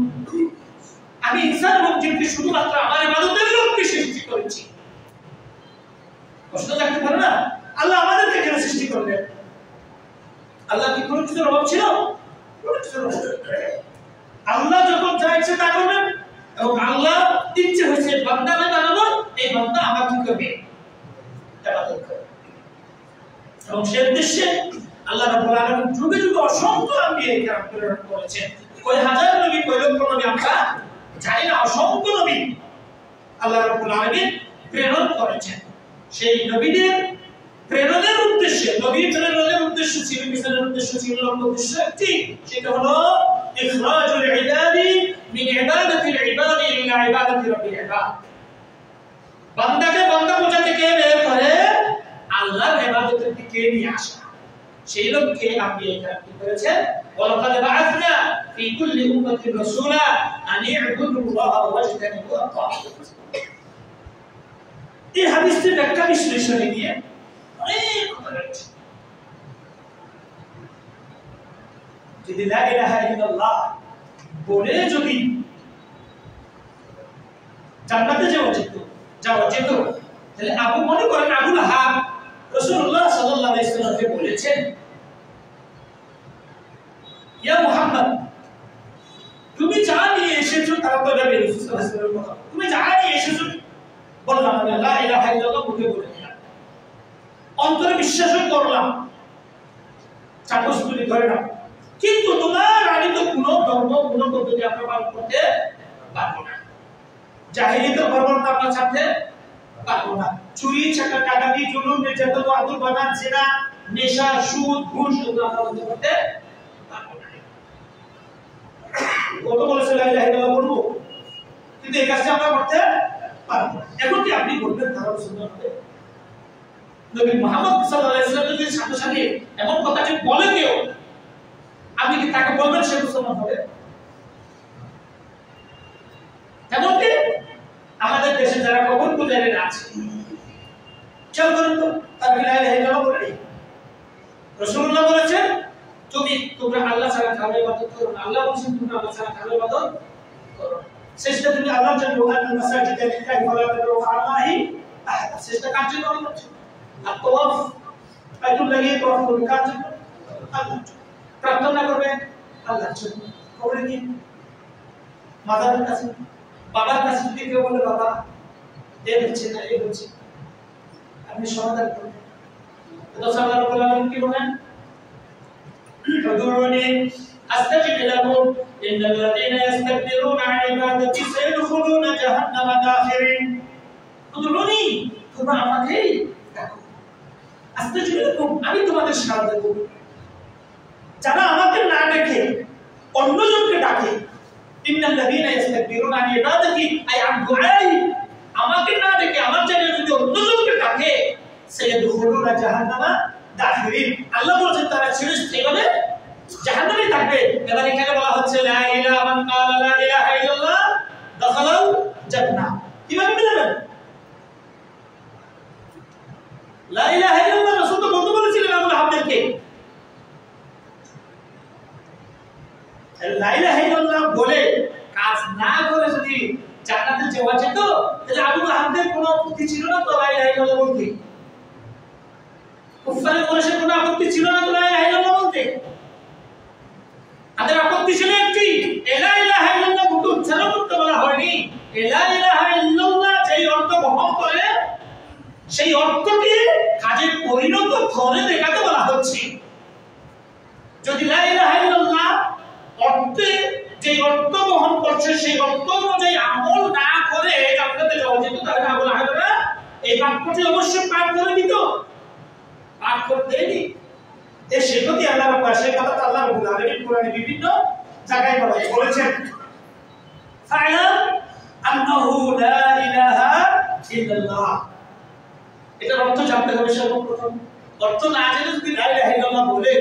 আমি ইনসান এবং জিনকে শুধুমাত্র আমার ইবাদতের লক্ষ্যে সৃষ্টি করেছি। প্রশ্ন থাকতে পারে না, আল্লাহ আমাদেরকে কেন সৃষ্টি করলেন? আল্লাহ কি কোনো কিছুর অভাব ছিল? কোনো কিছুর অভাব নেই। আল্লাহ যখন যা ইচ্ছে তা করবেন, এবং আল্লাহ ইচ্ছে হয়েছে বান্দাকে বানাবো, এই বান্দা আমার কি করবে? ইবাদত করবে। এবং সেই উদ্দেশ্যে আল্লাহ রাব্বুল আলামিন যুগে যুগে অসংখ্য আম্বিয়া কিরাম প্রেরণ করেছেন। কয় হাজার নবী, কয় লক্ষ নবী আমরা জানি না, অসংখ্য নবী আল্লাহ রাব্বুল আলামিন প্রেরণ করেছেন। সেই নবীদের প্রেরণের উদ্দেশ্যে, নবী প্রেরণের উদ্দেশ্য ছিল, মিশনের উদ্দেশ্য ছিল, উদ্দেশ্য একটি, সেটা হলো ইখরাজুল ইবাদি মিন ইবাদাতিল ইবাদি ইলা ইবাদাতি রাব্বিল ইবাদ। বান্দাকে বান্দা পূজা থেকে বের করে আল্লাহর ইবাদতের দিকে নিয়ে আসা। সেই লক্ষ্যে আম্বিয়া কিরাম কি করেছেন? ওয়ালাকাদ বাআসনা ফি কুল্লি উম্মাতিন রাসূলা আন ই'বুদুল্লাহা ওয়াজতানিবু আত-তাগুত। এই হাদিসটির ব্যাখ্যা বিশ্লেষণে নিয়ে অনেক কথা রয়েছে। যদি লা ইলাহা ইল্লাল্লাহ বলে যদি জান্নাতে যাওয়া যেত, তাহলে আপনি মনে করেন আবু লাহাব রাসূলুল্লাহ সাল্লাল্লাহু আলাইহি ওয়াসাল্লামকে বলেছেন, ইয়া মুহাম্মদ, তুমি যা নিয়ে এসেছো তার তো যাবে রাসূলুল্লাহ সাল্লাল্লাহু আলাইহি ওয়াসাল্লাম, তুমি যা নিয়ে এসেছো বললাম লা ইলাহা ইল্লাল্লাহ মুখে বলে দিলাম, অন্তরে বিশ্বাস করলাম, চাপস্তুলি করে না, কিন্তু তোমার আনিত কোন ধর্ম, কোন পদ্ধতি আমরা পালন করতে পারবো না। জাহিলিয়াতের বর্বরতা আমরা ছাড়তে পারবো না। চুরি, চাকা, ডাকাতি, জুলুম, নির্যাতন, আদর, বাদান, জিনা, নেশা, সুদ, ঘুষ এগুলো আমরা বন্ধ করতে পারবো না। কত বলেছে লা ইলাহা ইল্লাল্লাহ বলবো, কিন্তু এই কাজটা আমরা করতে পারবো না। এখন কি আপনি বলবেন তারা মুসলমান হবে? নবী মুহাম্মদ সাল্লাল্লাহু আলাইহি ওয়াসাল্লাম যদি সাথে সাথে এমন কথাটি বলে কেউ, আপনি কি তাকে বলবেন সে মুসলমান হবে? এমনকি আমাদের দেশে যারা কবর পূজারীরা আছে, খেয়াল করেন তো, তারা লা ইলাহা ইল্লাল্লাহ বলে। রাসূলুল্লাহ বলেছেন, তোমরা আল্লাহ ছাড়া কারো ইবাদত করো না। আল্লাহ বলেছেন তোমরা আল্লাহ ছাড়া কারো ইবাদত করো না। শেষটা তুমি আল্লাহর জন্য, আল্লাহর মাসাজিদে লিল্লাহি ফালা তাদউ মা আল্লাহি আহাদ। শেষটা কার জন্য করছো? আর তাওয়াফ, বাইতুল লাগিয়ে তাওয়াফ করবে কার জন্য? আল্লাহর জন্য। প্রার্থনা করবে আল্লাহর জন্য। কবরে গিয়ে মাদারের কাছে, বাবার কাছে যদি কেউ বলে বাবা এ হচ্ছে না, এ হচ্ছে, আপনি সমাধান করবেন। তো আল্লাহ রাব্বুল আলামিন কি বলেন? উদউনি আস্তাজিব লাকুম ইন্নাল লাযীনা ইস্তাকবিরুনা আন ইবাদাতি সায়াদখুলুনা জাহান্নামা দাখিরিন। উদউনি, তোমরা আমাকে ডাকো, আস্তাজিব লাকুম, আমি তোমাদের সাড়া দেব। যারা আমাকে না ডেকে অন্যজনকে ডাকে, ইন্নাল লাযীনা ইস্তাকবিরুনা আন ইবাদাতি আই আন দুআই, আমাকে না ডেকে আমার জায়গায় যদি অন্যজনকে ডাকে, সায়াদখুলুনা জাহান্নামা দাখিরিন, আল্লাহ বলেন তারা চিরস্থায়ীভাবে জাহান্নামে থাকবে। এবার এখানে বলা হচ্ছে লা ইলাহা মান ক্বালা লা ইলাহা ইল্লাল্লাহ দাখালাল জান্নাহ। কিভাবে বুঝাবেন? লা ইলাহা ইল্লাল্লাহ রাসূল তো বলতে বলেছিলেন আবু লাহাবকে, লা ইলাহা ইল্লাল্লাহ বলে কাজ না করে যদি জান্নাতে যাওয়া যেত, তাহলে আবু লাহাবের কোনো আপত্তি ছিল না তো লা ইলাহা ইল্লাল্লাহ বলতে, কুফারে কোরাইশের কোনো আপত্তি ছিল না তো লা ইলাহা ইল্লাল্লাহ বলতে। তাদের আপত্তি ছিল একটি, লা ইলাহা ইল্লাল্লাহ মুখে উচ্চারণ করতে বলা হয়নি, লা ইলাহা ইল্লাল্লাহ যেই অর্থ বহন করে সেই অর্থকে কাজে পরিণত করে দেখাতে বলা হচ্ছে। যদি লা ইলাহা ইল্লাল্লাহ অর্থে যে অর্থ বহন করছে সেই অর্থ অনুযায়ী আমল না করে জান্নাতে যাওয়া যেত, তাহলে আবু লাহাবরা এই বাক্যটি অবশ্যই পাঠ করে দিত, পাঠ করতে দেয়নি। এই সেটি আল্লাহ রাব্বুল সেই কথা আল্লাহ রাব্বুল আলামিন কোরআনে বিভিন্ন জায়গায় বলেছেন, ফা'লাম আন্নাহু লা ইলাহা ইল্লাল্লাহ। এটার অর্থ জানতে হবে সর্বপ্রথম। অর্থ না জেনে যদি লা ইলাহা ইল্লাল্লাহ বলে,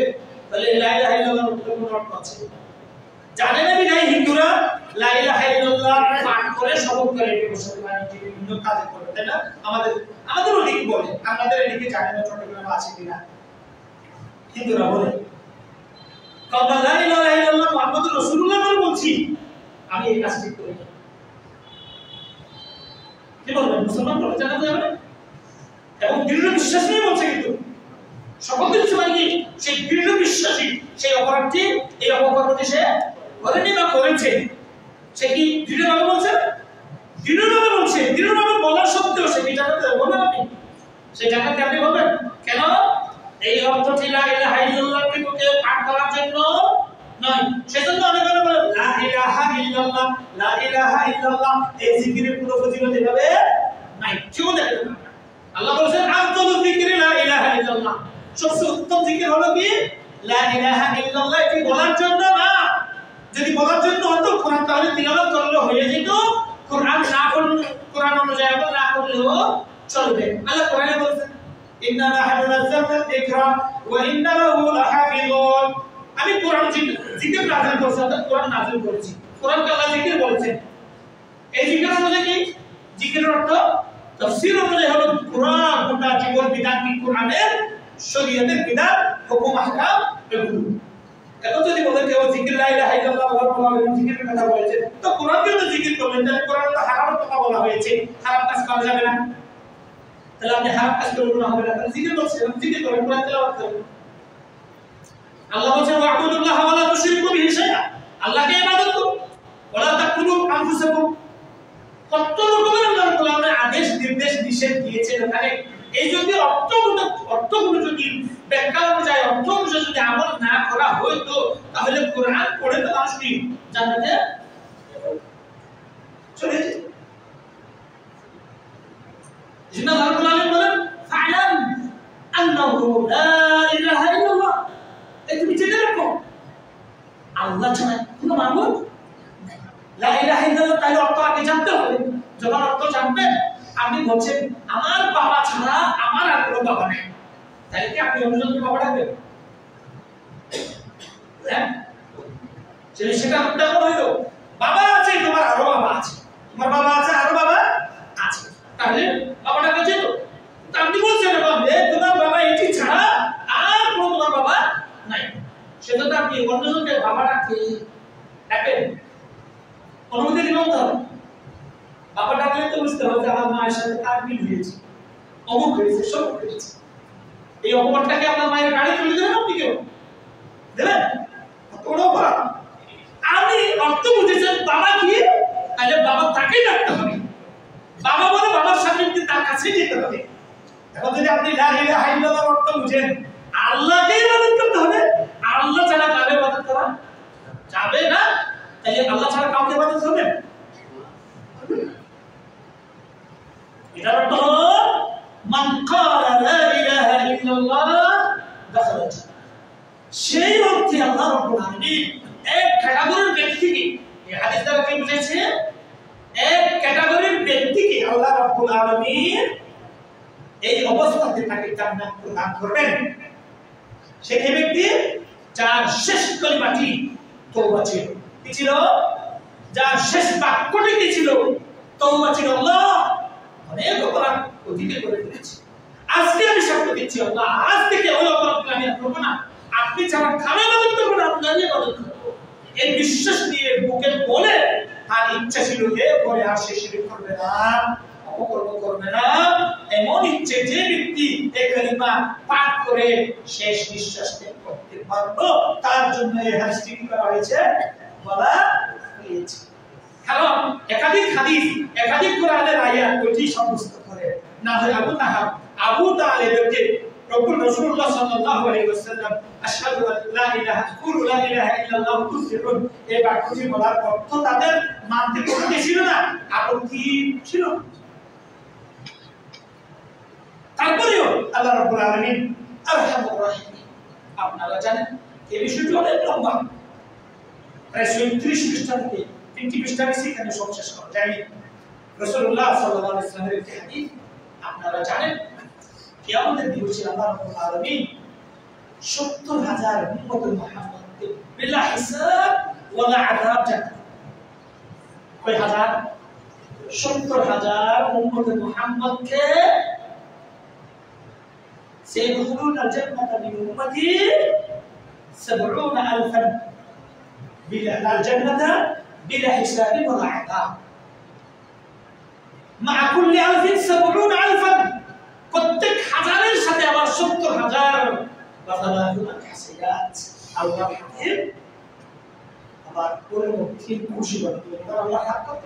তাহলে লা ইলাহা ইল্লাল্লাহর কোনো অর্থ আছে? জানে না বিদায় হিন্দুরা লা ইলাহা ইল্লাল্লাহ পাঠ করে শপথ করে মুসলমানকে বিভিন্ন কাজে করে, তাই না? আমাদেরও লিখ বলে, আমাদের এদিকে জানে না চট্টগ্রামে আছে কিনা, হিন্দুরা বলে কাবা লা ইলাহা ইল্লাল্লাহ মুহাম্মদুর রাসূলুল্লাহ বলে বলছি, আমি এই কাজটি করি। কি বলবেন? মুসলমান বলে জানা যাবে না, এবং দৃঢ় বিশ্বাস নিয়ে বলছে, কিন্তু শপথ দিচ্ছে মানে কি সেই দৃঢ় বিশ্বাসী সেই অপরাধটি, এই অপকর্মটি সে করেনি বা করেছে, সে কি দৃঢ়ভাবে বলছে? দৃঢ়ভাবে বলছে। দৃঢ়ভাবে বলার সত্ত্বেও সে কি জানাতে বলবেন আপনি? সেই জানাতে আপনি বলবেন কেন? এই অর্থটি লা ইলাহা ইল্লাল্লাহকে কেউ পাঠ করার জন্য নয়। সেজন্য অনেকে বলে লা ইলাহা ইল্লাল্লাহ, লা ইলাহা ইল্লাল্লাহ এই জিকিরের কোনো ফজিলত এভাবে নাই। কেউ দেখে না। আল্লাহ বলেছেন আফদালুল যিকরি লা ইলাহা ইল্লাল্লাহ, সবচেয়ে উত্তম জিকির হলো কি লা ইলাহা ইল্লাল্লাহ। এটি বলার জন্য না, যদি বলার জন্য হতো কোরআন তাহলে তিলাওয়াত করলে হয়ে যেত, কোরআন না করলে কোরআন অনুযায়ী আমল না করলেও চলবে। আল্লাহ কোরআনে বলেছেন ইন্না নাহনু নাযালনা যিকরা ওয়া ইন্না লাহু লাহাফিজুন। আমি কোরআন জিকির নাযিল করেছি, অর্থাৎ কোরআন নাযিল করেছি। কোরআনকে আল্লাহ জিকির বলেছেন। এই জিকির অনুযায়ী কি? জিকিরের অর্থ তাফসীর অনুযায়ী হলো কোরআন, গোটা জীবন বিধান কি কোরআনের শরীয়তের বিধান, হুকুম আহকাম এগুলো। এখন যদি বলেন কেউ জিকির লা ইলাহা ইল্লাল্লাহ বলা জিকিরের কথা বলেছে, তো কোরআনকে তো জিকির করবেন, তাহলে কোরআনে তো হারামের কথা বলা হয়েছে, হারাম কাজ করা যাবে না, তাহলে আপনি হারাম কাজ করবেন না, হবে না, তাহলে জিকির করছেন, জিকির করেন, কোরআন তেলাওয়াত করেন। আল্লাহ বলেন ওয়া'বুদুল্লাহ ওয়া লা তুশরিকু বিহি শাইআ, আল্লাহকে ইবাদত করুন, ওয়া লা তাকতুলু আনফুসাকুম। কত রকমের আল্লাহ রাব্বুল আলামিন আদেশ নির্দেশ নিষেধ দিয়েছেন ওখানে। এই যদি অর্থগুলো যদি ব্যাখ্যা অনুযায়ী অর্থ অনুযায়ী যদি আমল না করা হইতো, তাহলে কোরআন পড়ে তো মানুষ কি জান্নাতে চলে যেত। যিনি আল্লাহ রাব্বুল আলামিন বলেন ফা'লাম আন্নাহু লা ইলাহা ইল্লাল্লাহ, তুমি জেনে রাখো আল্লাহ ছাড়া কোনো মাবুদ নেই। লা ইলাহা ইল্লাল্লাহ তাহলে অর্থ আগে জানতে হবে। যখন অর্থ জানবেন, আপনি বলছেন আমার বাবা ছাড়া আমার আর কোনো বাবা নেই, তাহলে কি আপনি অন্যজনকে বাবা ডাকবেন? হ্যাঁ, সেটা আপনার হইলো বাবা আছে, তোমার আরো বাবা আছে, তোমার বাবা আছে আরো বাবা আছে, তাহলে বাবা ডাকা যেত। আপনি বলছেন তোমার বাবা এটি ছাড়া আর কোনো তোমার বাবা নাই, সেটা তো আপনি অন্যজনকে বাবা ডাকেন, অনুমতি দিবেন তো। বাবা ডাকলে তো বুঝতে হবে আমার মায়ের সাথে তার মিল হয়েছে, অমুক হয়েছে, সব হয়েছে। এই অপমানটাকে আপনার মায়ের গাড়ি তুলে দেবেন, আপনি কেউ দেবেন? ওটাও খারাপ। আপনি অর্থ বুঝেছেন বাবা কি, তাহলে বাবা তাকেই ডাকতে হবে। বাবা বলে বাবার সামনে তার কাছেই যেতে হবে। এখন যদি আপনি লা ইলাহা ইল্লাল্লাহর অর্থ বুঝেন, আল্লাহকে ইবাদত করতে হবে, আল্লাহ ছাড়া কাউকে ইবাদত করা যাবে না, তাহলে আল্লাহ ছাড়া কাউকে ইবাদত হবে? এটার অর্থ হলো মান ক্বালা লা ইলাহা ইল্লাল্লাহ দাখালা জান্নাহ। সেই অর্থে আল্লাহ রাব্বুল আলামিন এক ক্যাটাগরির ব্যক্তিকে, এই হাদিস দ্বারা কি বুঝাইছে? এক ক্যাটাগরির ব্যক্তিকে আল্লাহ রাব্বুল আলামিন এই অবস্থাতে তাকে জান্নাত প্রদান করবেন। সেই ব্যক্তি যার শেষ কলিমাটি তওবা ছিল, কি ছিল? যার শেষ বাক্যটি কি ছিল? তওবা ছিল। আল্লাহ অনেক অপরাধ অতীতে করে ফেলেছি, আজকে আমি সাক্ষ্য দিচ্ছি আল্লাহ আজ থেকে ওই অপরাধ আমি আর করব না, আপনি ছাড়া খানা ইবাদত করব না, আপনার ইবাদত করব, এই বিশ্বাস নিয়ে বুকে বলে আর ইচ্ছা ছিল যে পরে আর সে শিরক করবে না, অপকর্ম করবে না, এমন ইচ্ছে যে ব্যক্তি এই কালিমা পাঠ করে শেষ নিঃশ্বাস ত্যাগ করতে পারলো, তার জন্য এই হাদিসটি করা হয়েছে, বলা হয়েছে। কারণ একাধিক হাদিস, একাধিক কোরআনের আয়াত ওইটি সমস্ত করে না হয় আবু তালেবকে রব্বুল রাসূলুল্লাহ সাল্লাল্লাহু আলাইহি ওয়াসাল্লাম আশহাদু আন লা ইলাহা কুলু লা ইলাহা ইল্লাল্লাহ তুফলিহুন এই বাক্যটি বলার অর্থ তাদের মানতে কোনো ছিল না, আপত্তি ছিল। তারপরেও আল্লাহ রাব্বুল আলামিন আরহামুর রাহিম, আপনারা জানেন এই বিষয়টি অনেক লম্বা, প্রায় 37 পৃষ্ঠা থেকে 3টি পৃষ্ঠা নিচে এখানে সব শেষ করা যায়। রাসূলুল্লাহ সাল্লাল্লাহু আলাইহি ওয়াসাল্লামের একটি হাদিস আপনারা জানেন, কিয়ামতের দিন আল্লাহ রাব্বুল আলামিন 70,000 উম্মত মুহাম্মদকে বিলা হিসাব ওয়ালা আযাব জান্নাত, কয় হাজার? 70,000 উম্মত মুহাম্মদকে سيدخلون الجنة من أمتي 70,000 الجنة بلا حساب ولا عذاب مع كل 1000 70,000 প্রত্যেক হাজারের সাথে আবার 70,000 বা 30 হাসিয়াত আল্লাহ হাতে আবার পুরো মুক্তি খুশি করতে আল্লাহ হাত কত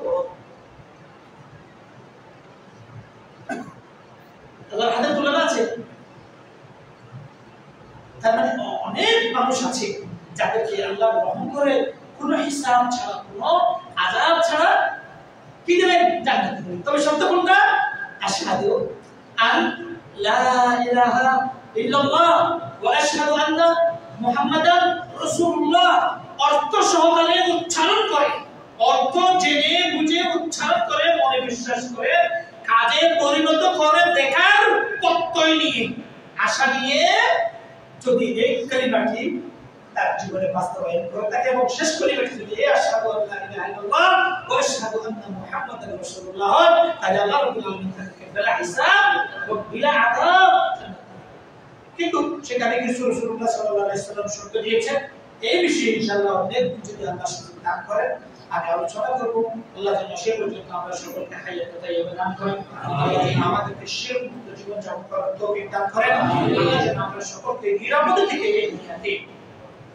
আল্লাহর হাতে তুলনা আছে। তার মানে অনেক মানুষ আছে যাদেরকে আল্লাহ রহম করে কোনো হিসাব ছাড়া কোনো আযাব ছাড়া কি দেবেন? জান্নাত দেবেন। তবে শব্দ কোনটা? আশহাদু আন লা ইলাহা ইল্লাল্লাহ ওয়া আশহাদু আন্না মুহাম্মাদান রাসূলুল্লাহ অর্থ সহকারে উচ্চারণ করে, অর্থ জেনে বুঝে উচ্চারণ করে, মনে বিশ্বাস করে, কাজে পরিণত করে দেখার প্রত্যয় নিয়ে, আশা নিয়ে যদি এই কালিমাটি তার জীবনে বাস্তবায়ন করে থাকে এবং শেষ কালিমাটি যদি আশহাদু আল্লা ইলাহা ইল্লাল্লাহ ওয়া আশহাদু আন্না মুহাম্মাদান রাসূলুল্লাহ, তাহলে আল্লাহ রাব্বুল আলামিন তাকে বিলা হিসাব এবং বিলা আযাব। কিন্তু সেখানে কিছু রাসূলুল্লাহ সাল্লাল্লাহু আলাইহি ওয়াসাল্লাম শর্ত দিয়েছেন, এই বিষয়ে ইনশাআল্লাহ অনেক যদি আল্লাহ সুযোগ দান করেন আমি আলোচনা করব। আল্লাহ যেন সে পর্যন্ত আমরা সকলকে হায়াত তাইয়্যিবা দান করেন, আল্লাহ যেন আমাদেরকে শিরক মুক্ত জীবন যাপন করার তৌফিক দান করেন, আল্লাহ যেন আমরা সকলকে নিরাপদে থেকে এই দুনিয়াতে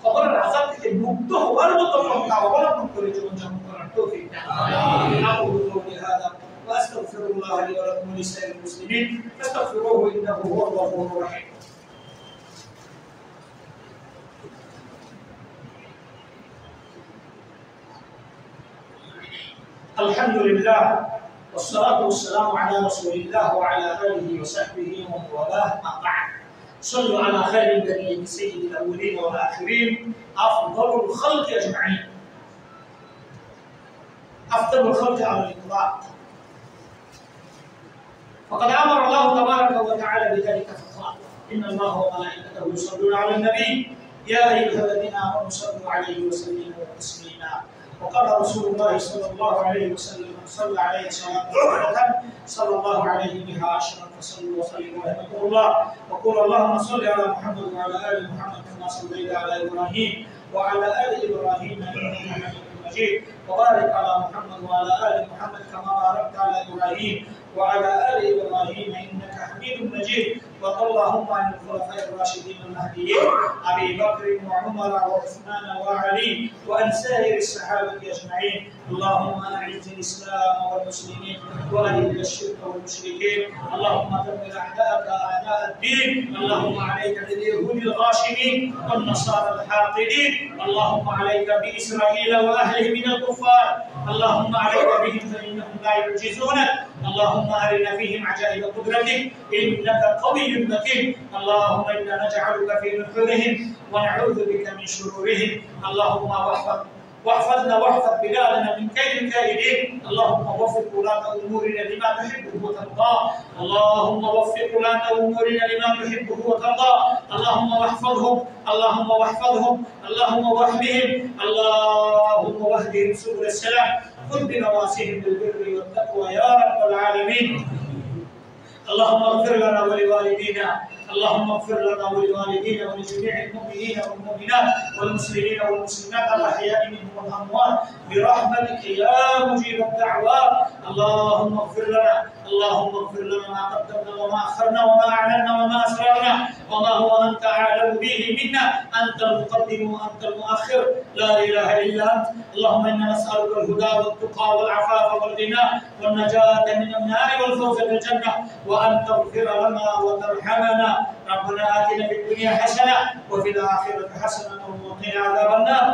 কবরের আযাব থেকে মুক্ত হওয়ার মতো পন্থা অবলম্বন করে জীবন যাপন করার তৌফিক দান করেন। আকুলু কওলি হাযা ওয়া আস্তাগফিরুল্লাহ লি ওয়া লাকুম ওয়া লিসাইরিল মুসলিমিন ফাস্তাগফিরুহু ইন্নাহু হুয়াল গফুরুর রাহিম। الحمد لله والصلاة والسلام على رسول الله وعلى آله وصحبه ومن والاه، ما بعد. صلوا على خير البرية سيد الأولين والآخرين أفضل الخلق أجمعين، أفضل الخلق على الإطلاق. فقد أمر الله تبارك وتعالى بذلك فقال: إن الله وملائكته يصلون على النبي يا أيها الذين آمنوا صلوا عليه وسلموا تسليما. وقال رسول الله صلى الله عليه وسلم: صلى عليه صلاة واحدة صلى الله عليه بها عشرا فصلوا وسلموا رحمكم الله. وقول اللهم صل على محمد وعلى آل محمد كما صليت على إبراهيم وعلى آل إبراهيم إنك حميد مجيد. وبارك على محمد وعلى آل محمد كما باركت على إبراهيم وعلى آل إبراهيم إنك حميد مجيد. وقال اللهم عن الخلفاء الراشدين المهديين أبي بكر وعمر وعثمان وعلي وعن سائر الصحابة أجمعين. اللهم أعز الإسلام والمسلمين وأذل الشرك والمشركين. اللهم دمر أعداءك أعداء الدين. اللهم عليك باليهود الغاشمين والنصارى الحاقدين. اللهم عليك بإسرائيل وأهله من الكفار. اللهم عليك بهم فإنهم لا يعجزونك. اللهم أرنا فيهم عجائب قدرتك إنك قوي متين. اللهم إنا نجعلك في نحورهم ونعوذ بك من شرورهم. اللهم واحفظنا واحفظ بلادنا من كيد الكائدين. اللهم وفق ولاة أمورنا لما تحبه وترضى. اللهم وفق ولاة أمورنا لما تحبه وترضى. اللهم واحفظهم، اللهم واحفظهم، اللهم واحمهم، اللهم واهدهم سبل السلام. خذ بنواصيهم بالبر والتقوى يا رب العالمين. اللهم اغفر لنا ولوالدينا، اللهم اغفر لنا ولوالدينا ولجميع المؤمنين والمؤمنات والمسلمين والمسلمات الأحياء منهم والأموات برحمتك يا مجيب الدعوات. اللهم اغفر لنا، اللهم اغفر لنا ما قدمنا وما أخرنا وما أعلنا وما أسررنا وما هو أنت أعلم به منا. أنت المقدم وأنت المؤخر، لا إله إلا أنت. اللهم إنا نسألك الهدى والتقى والعفاف والغنى والنجاة من النار والفوز بالجنة، وأن تغفر لنا وترحمنا. ربنا آتنا في الدنيا حسنة وفي الآخرة حسنة وقنا عذاب النار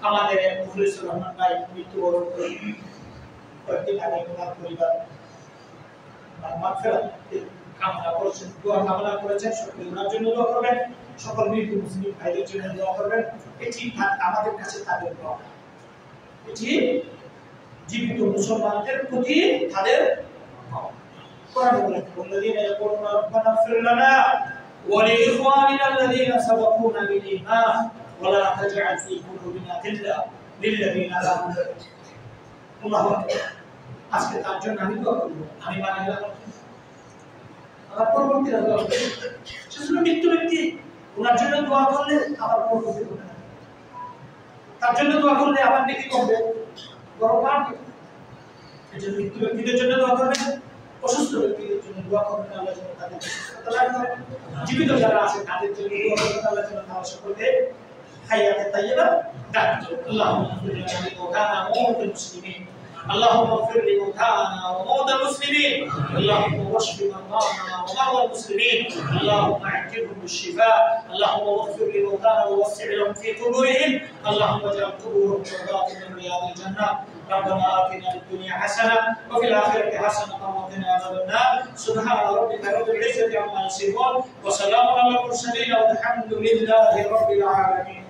আমাদের মুখলিসুর রহমান ভাই মৃত্যুবরণ করে কয়েকদিন আগে ওনার পরিবার মাগফিরাত কামনা করেছেন, দোয়া কামনা করেছেন। সকলে ওনার জন্য দোয়া করবেন, সকল মৃত মুসলিম ভাইদের জন্য দোয়া করবেন। এটি আমাদের কাছে তাদের দোয়া, এটি জীবিত মুসলমানদের প্রতি তাদের কোরআন বলে الذين يقولون ربنا اغفر لنا ولإخواننا الذين سبقونا بالإيمان ولا تجعل في قلوبنا غلا للذين آمنوا الله أكبر আজকে তার জন্য আমি দোয়া করব, আমি বানাইলাম আমার পরবর্তীরা দোয়া করবে। সেজন্য মৃত্যু ব্যক্তি ওনার জন্য দোয়া করলে আবার পরবর্তী হবে না, তার জন্য দোয়া করলে আবার নেকি কমবে, বড় বাড়বে। এজন্য মৃত্যু ব্যক্তিদের জন্য দোয়া করবেন, অসুস্থ ব্যক্তিদের জন্য দোয়া করবেন, আল্লাহ যেন তাদের সুস্থতা দান করেন। জীবিত যারা আছে তাদের জন্য দোয়া করবেন, আল্লাহ যেন তারা সকলকে হায়াতে তাইয়্যিবা দান করেন। আল্লাহুম্মা ইগফির লিনা ওয়াকানা মাওতাল মুসলিমিন اللهم اغفر لموتانا وموتى المسلمين اللهم واشف مرضانا ومرضى المسلمين اللهم اعجلهم بالشفاء اللهم اغفر لموتانا ووسع لهم في قبورهم اللهم اجعل قبورهم روضات من رياض الجنه ربنا آتنا في الدنيا حسنة وفي الآخرة حسنة وقنا عذاب النار سبحان ربك رب العزة عما يصفون وسلام على المرسلين والحمد لله رب العالمين.